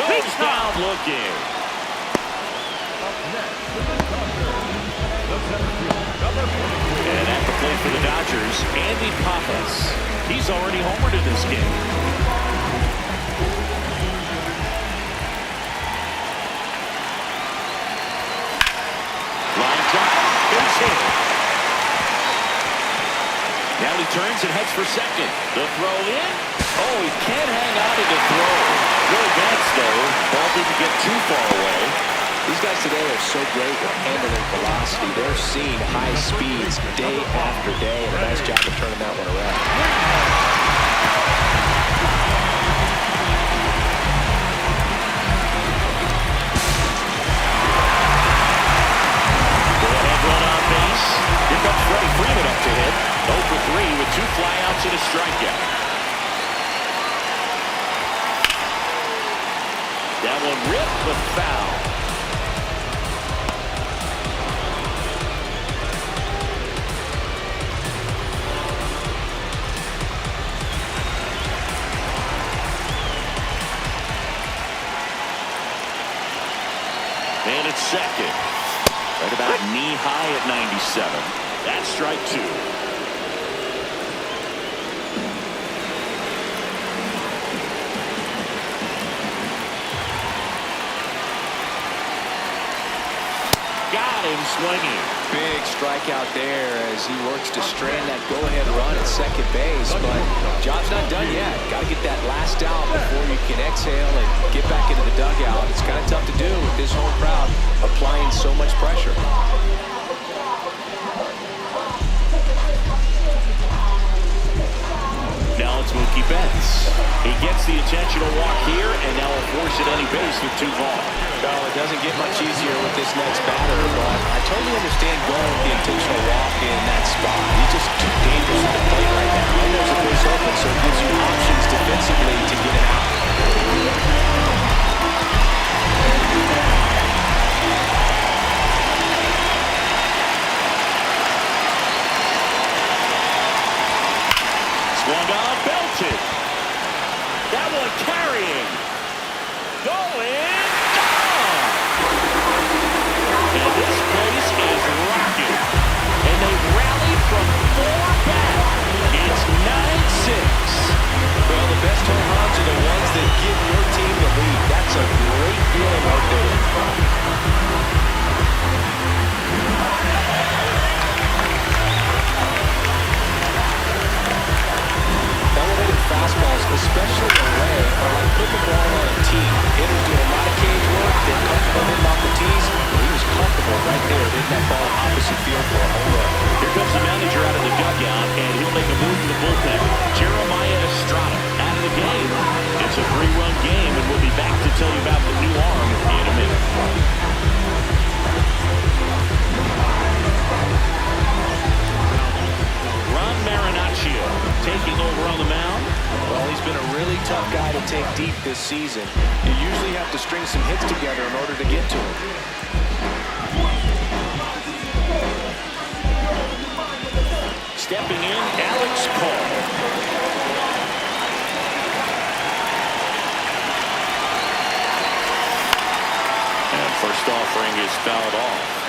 Goes down looking. Up next for the Dodgers, the center fielder, number 42. And at the plate for the Dodgers, Andy Pappas. He's already homered in this game. Line drive, base hit. Now he turns and heads for second. The throw in. Oh, he can't hang on to the throw. Good advance though. Ball didn't get too far away. These guys today are so great at handling velocity. They're seeing high speeds day after day, and a nice job of turning that one around. 2 flyouts and a strikeout. That one ripped, but foul. And it's second. Right about knee high at 97. That's strike 2. Got him swinging. Big strikeout there as he works to strand that go-ahead run at second base, but job's not done yet. Got to get that last out before you can exhale and get back into the dugout. It's kind of tough to do with this home crowd applying so much pressure. Now it's Mookie Betts. He gets the intentional walk here, and now will force it any base with 2 balls. Well, it doesn't get much easier with this next batter, but I totally understand going with the intentional walk in that spot. He's just too dangerous at the plate right now. He knows the base open, so it gives you options defensively to get it out. Swung on, belted. That one carrying. Going. And this place is rocking. And they rally from 4 back. It's 9-6. Well, the best home runs are the ones that give your team the lead. That's a great feeling right there. Elevated fastballs, especially in lay, are like putting the ball on a tee. Hitters do a lot of cage work. They're comfortable hitting off the tees. He was comfortable right there hitting that ball opposite field for a home run. Here comes the manager out of the dugout, and he'll make a move to the bullpen. Jeremiah Estrada out of the game. It's a 3-run game, and we'll be back to tell you about the new arm in a minute. Ron Marinaccio taking over on the mound. Well, he's been a really tough guy to take deep this season. You usually have to string some hits together in order to get to him. Stepping in, Alex Cole. And first offering is fouled off.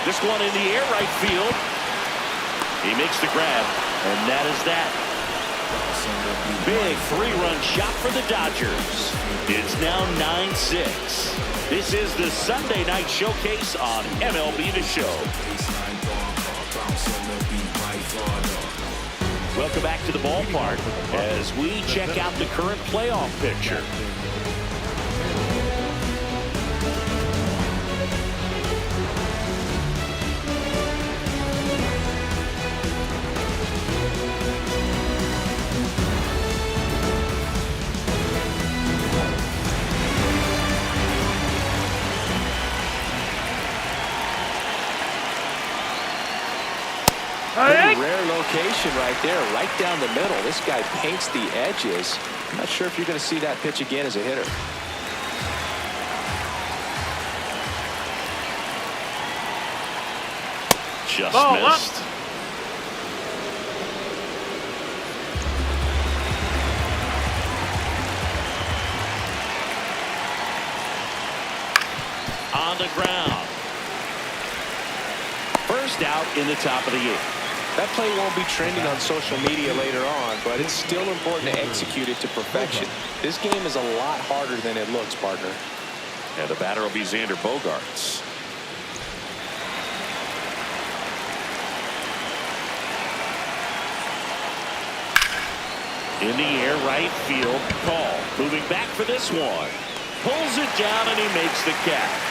This one in the air, right field. He makes the grab, and that is that. Big 3-run shot for the Dodgers. It's now 9-6. This is the Sunday Night Showcase on MLB The Show. Welcome back to the ballpark as we check out the current playoff picture. Pretty rare location right there, right down the middle. This guy paints the edges. I'm not sure if you're going to see that pitch again as a hitter. Just Ball missed. up. On the ground. First out in the top of the 8th. That play won't be trending on social media later on, but it's still important to execute it to perfection. This game is a lot harder than it looks, partner. And the batter will be Xander Bogaerts. In the air, right field, call. Moving back for this one. Pulls it down and he makes the catch.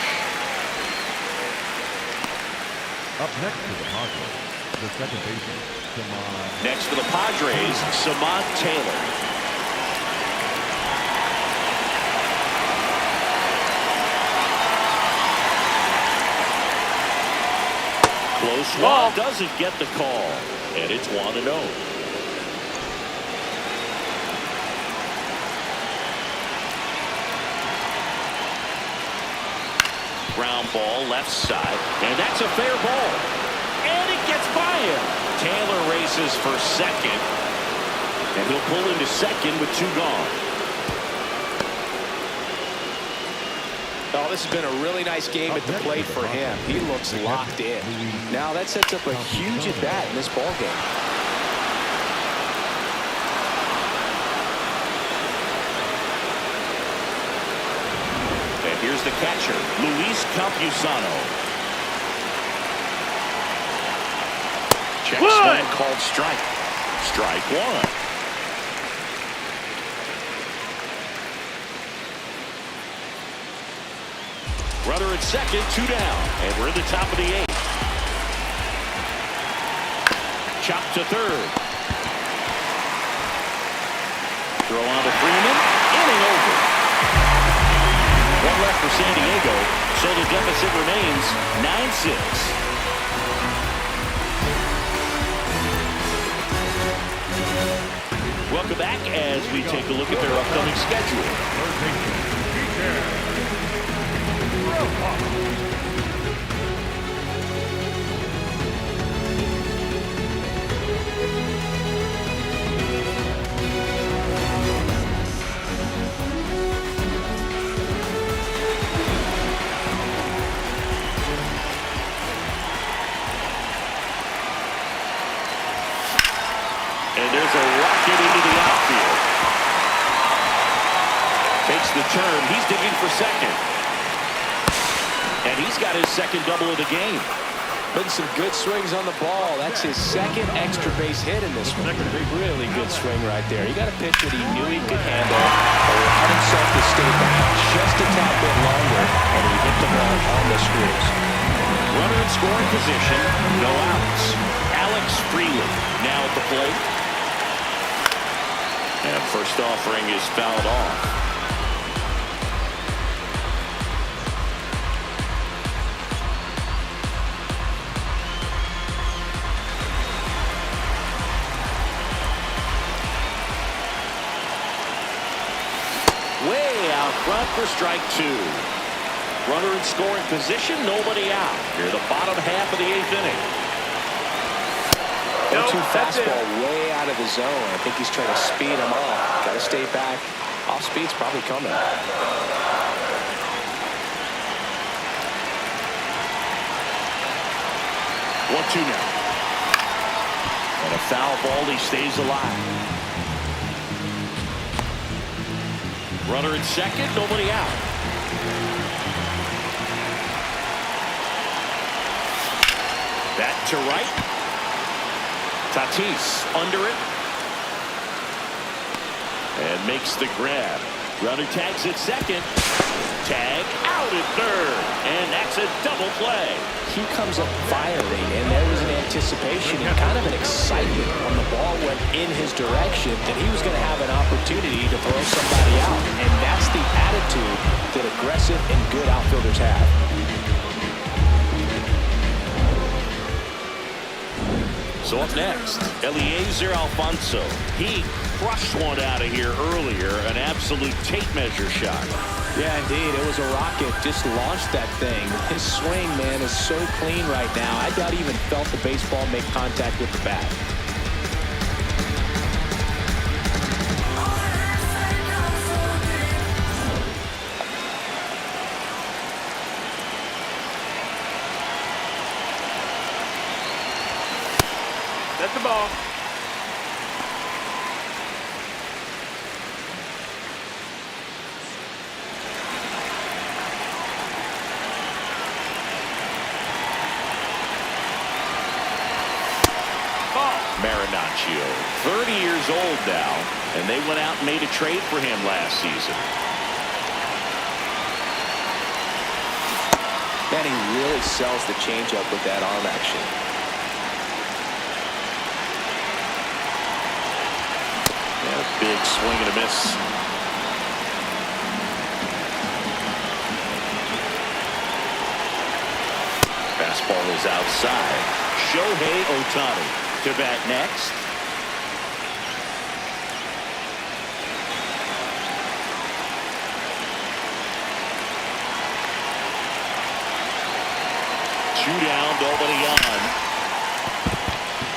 Up next for the Padres, the second baseman, Samad. Next for the Padres, Samad Taylor. Close one, doesn't get the call, and it's 1-0. Ground ball left side, and that's a fair ball, and it gets by him. Taylor races for second, and he'll pull into second with 2 gone. Oh, this has been a really nice game at the plate for him. He looks locked in. Now that sets up a huge at bat in this ball game. And here's the catcher, Luis Campusano. Checks one, called strike. Strike one. Runner at second, 2 down, and we're in the top of the 8th. Chop to third. Throw on to Freeman, inning over. 1 left for San Diego, so the deficit remains 9-6. Welcome back as we take a look at their upcoming schedule. And there's a rocket into the outfield. Takes the turn. He's digging for second. And he's got his second double of the game. Putting some good swings on the ball. That's his second extra base hit in this one. Really good swing right there. He got a pitch that he knew he could handle. Allowed himself to stay back just a tad bit longer, and he hit the ball on the screws. Runner in scoring position. No outs. Alex Freeland now at the plate. And first offering is fouled off. Way out front for strike 2. Runner in scoring position, nobody out. Here the bottom half of the 8th inning. 0-2 fastball way out of the zone. I think he's trying to speed him off. Got to stay back. Off speed's probably coming. 1-2 now. And a foul ball, he stays alive. Runner at second, nobody out. Back to right. Tatis under it. And makes the grab. Runner tags at second. Tag out at third. And that's a double play. He comes up firing, and there was an anticipation and kind of an excitement when the ball went in his direction that he was going to have an opportunity to throw somebody out. And that's the attitude that aggressive and good outfielders have. So up next, Eliezer Alfonso. He crushed one out of here earlier, an absolute tape measure shot. Yeah, indeed. It was a rocket. Just launched that thing. His swing, man, is so clean right now. I doubt he even felt the baseball make contact with the bat. That's the ball. Marinaccio, 30 years old now, and they went out and made a trade for him last season. Man, he really really sells the changeup with that arm action. And a big swing and a miss. Fastball is outside. Shohei Ohtani to bat next. Two down, nobody on.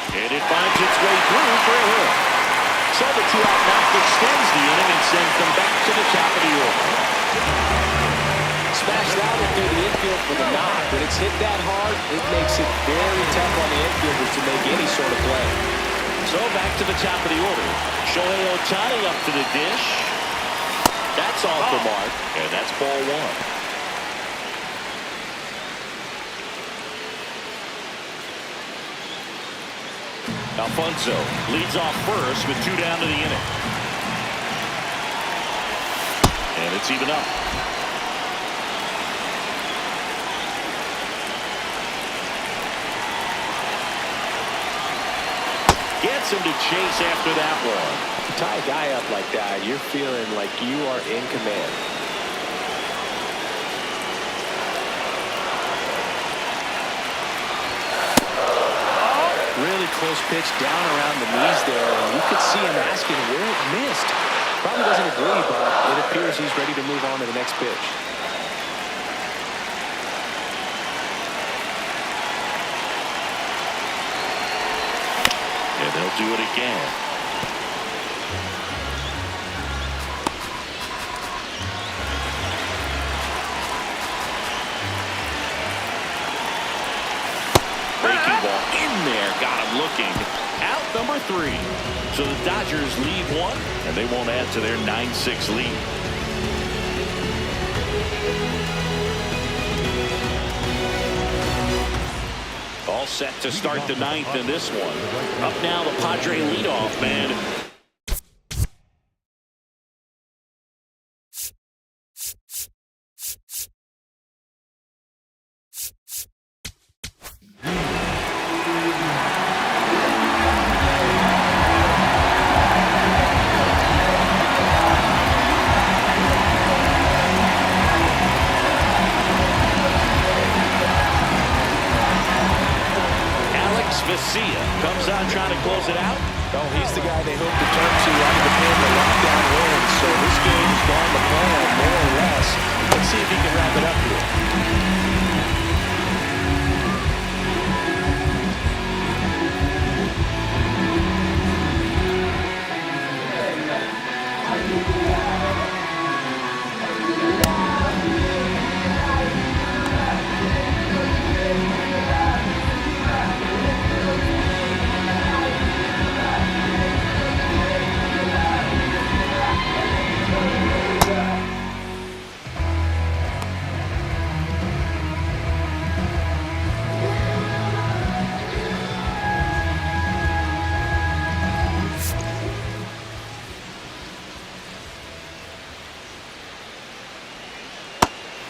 And it finds its way through for a hit. So the two-out knock extends the inning and sends them back to the top of the order. Smashed out it through the infield for the knock. When it's hit that hard, it makes it very tough on the infielders to make any sort of play. So back to the top of the order. Shohei Ohtani up to the dish. That's off the mark, and that's ball one. Alfonso leads off first with two down to the inning. And it's even up. Gets him to chase after that one. To tie a guy up like that, you're feeling like you are in command. Really close pitch down around the knees there, and you could see him asking where it missed. Probably doesn't agree, but it appears he's ready to move on to the next pitch. And they'll do it again. Breaking ball in there, got him looking. Out number 3. So the Dodgers lead one, and they won't add to their 9-6 lead. All set to start the 9th in this one. Up now the Padre leadoff man. Comes out trying to close it out. Oh, he's the guy they hope to turn to under the pin to lock down wins. So this game's gone to plan, more or less. Let's see if he can wrap it up here.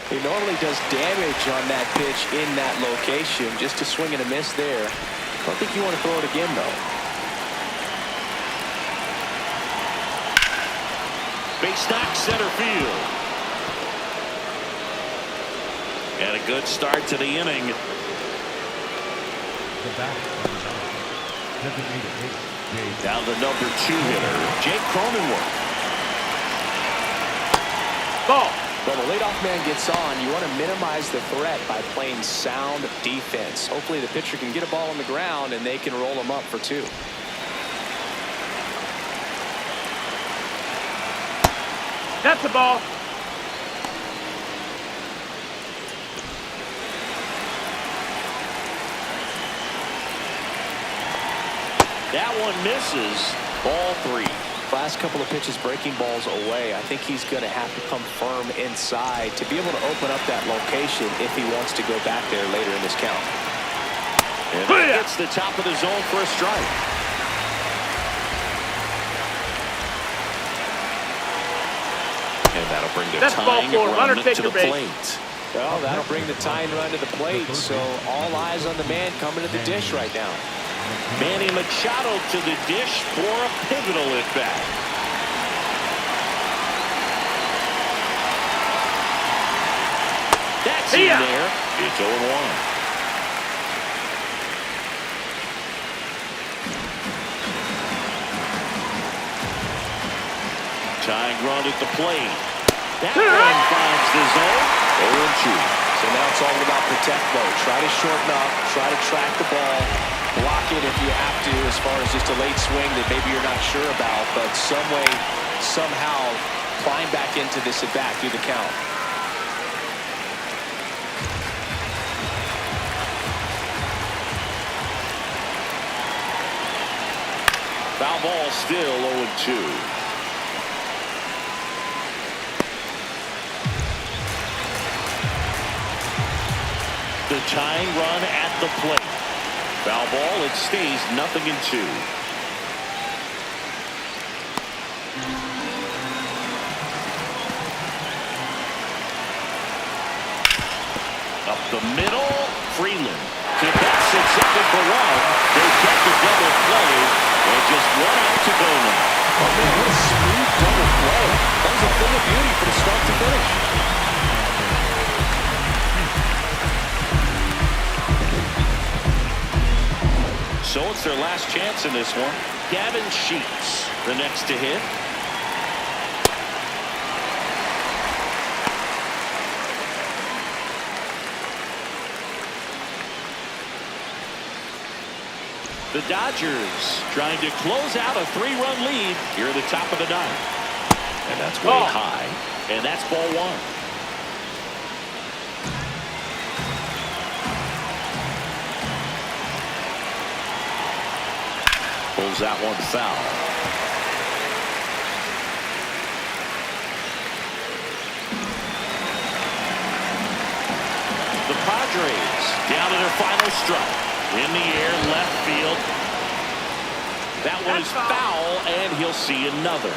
He normally does damage on that pitch in that location. Just a swing and a miss there. I don't think you want to throw it again, though. Base knock center field. And a good start to the inning. The back Down the number 2 hitter, Jake Cronenworth. Ball. When the leadoff man gets on, you want to minimize the threat by playing sound defense. Hopefully the pitcher can get a ball on the ground and they can roll him up for 2. That's the ball. That one misses. Ball 3. Last couple of pitches breaking balls away. I think he's going to have to come firm inside to be able to open up that location if he wants to go back there later in this count. And he hits the top of the zone for a strike. And that'll bring the That's ball tying 4. Runner run take to your the base. plate. Well, that'll bring the tying run to the plate, so all eyes on the man coming to the dish right now. Manny Machado to the dish for a pivotal at bat. That's in there. It's 0-1. Tying run at the plate. That one finds the zone. 0-2. So now it's all about protect mode. Try to shorten up. Try to track the ball. Block it if you have to, as far as just a late swing that maybe you're not sure about. But some way, somehow, climb back into this at bat through the count. Foul ball, still 0-2. The tying run at the plate. Foul ball, it stays 0-2. Up the middle, Freeland. To bats at second for one. They get the double play. And just 1 out to go now. Oh man, what a smooth double play. That was a thing of beauty from start to finish. So it's their last chance in this one. Gavin Sheets, the next to hit. The Dodgers trying to close out a 3-run lead here at the top of the ninth. And that's way high. And that's ball 1. Pulls that one foul. The Padres down to their final strike. In the air, left field. That one is foul, and he'll see another.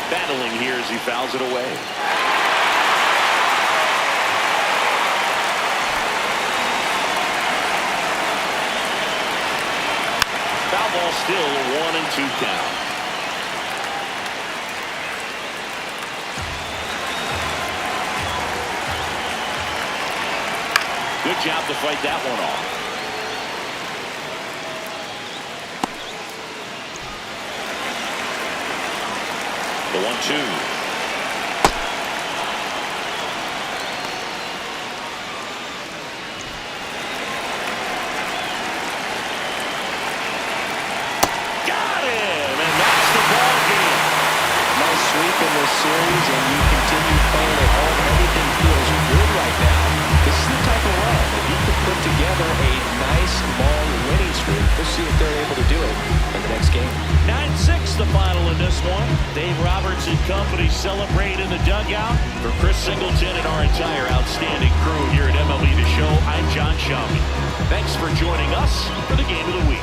Battling here as he fouls it away. Foul ball, still a 1-2 count. Good job to fight that one off. The 1-2. Sweep in this series, and you continue playing at home. Everything feels good right now. This is the type of run that you can put together a nice long winning streak. We'll see if they're able to do it in the next game. 9-6 the final in this one. Dave Roberts and company celebrate in the dugout. For Chris Singleton and our entire outstanding crew here at MLB The Show, I'm John Shelby. Thanks for joining us for the Game of the Week.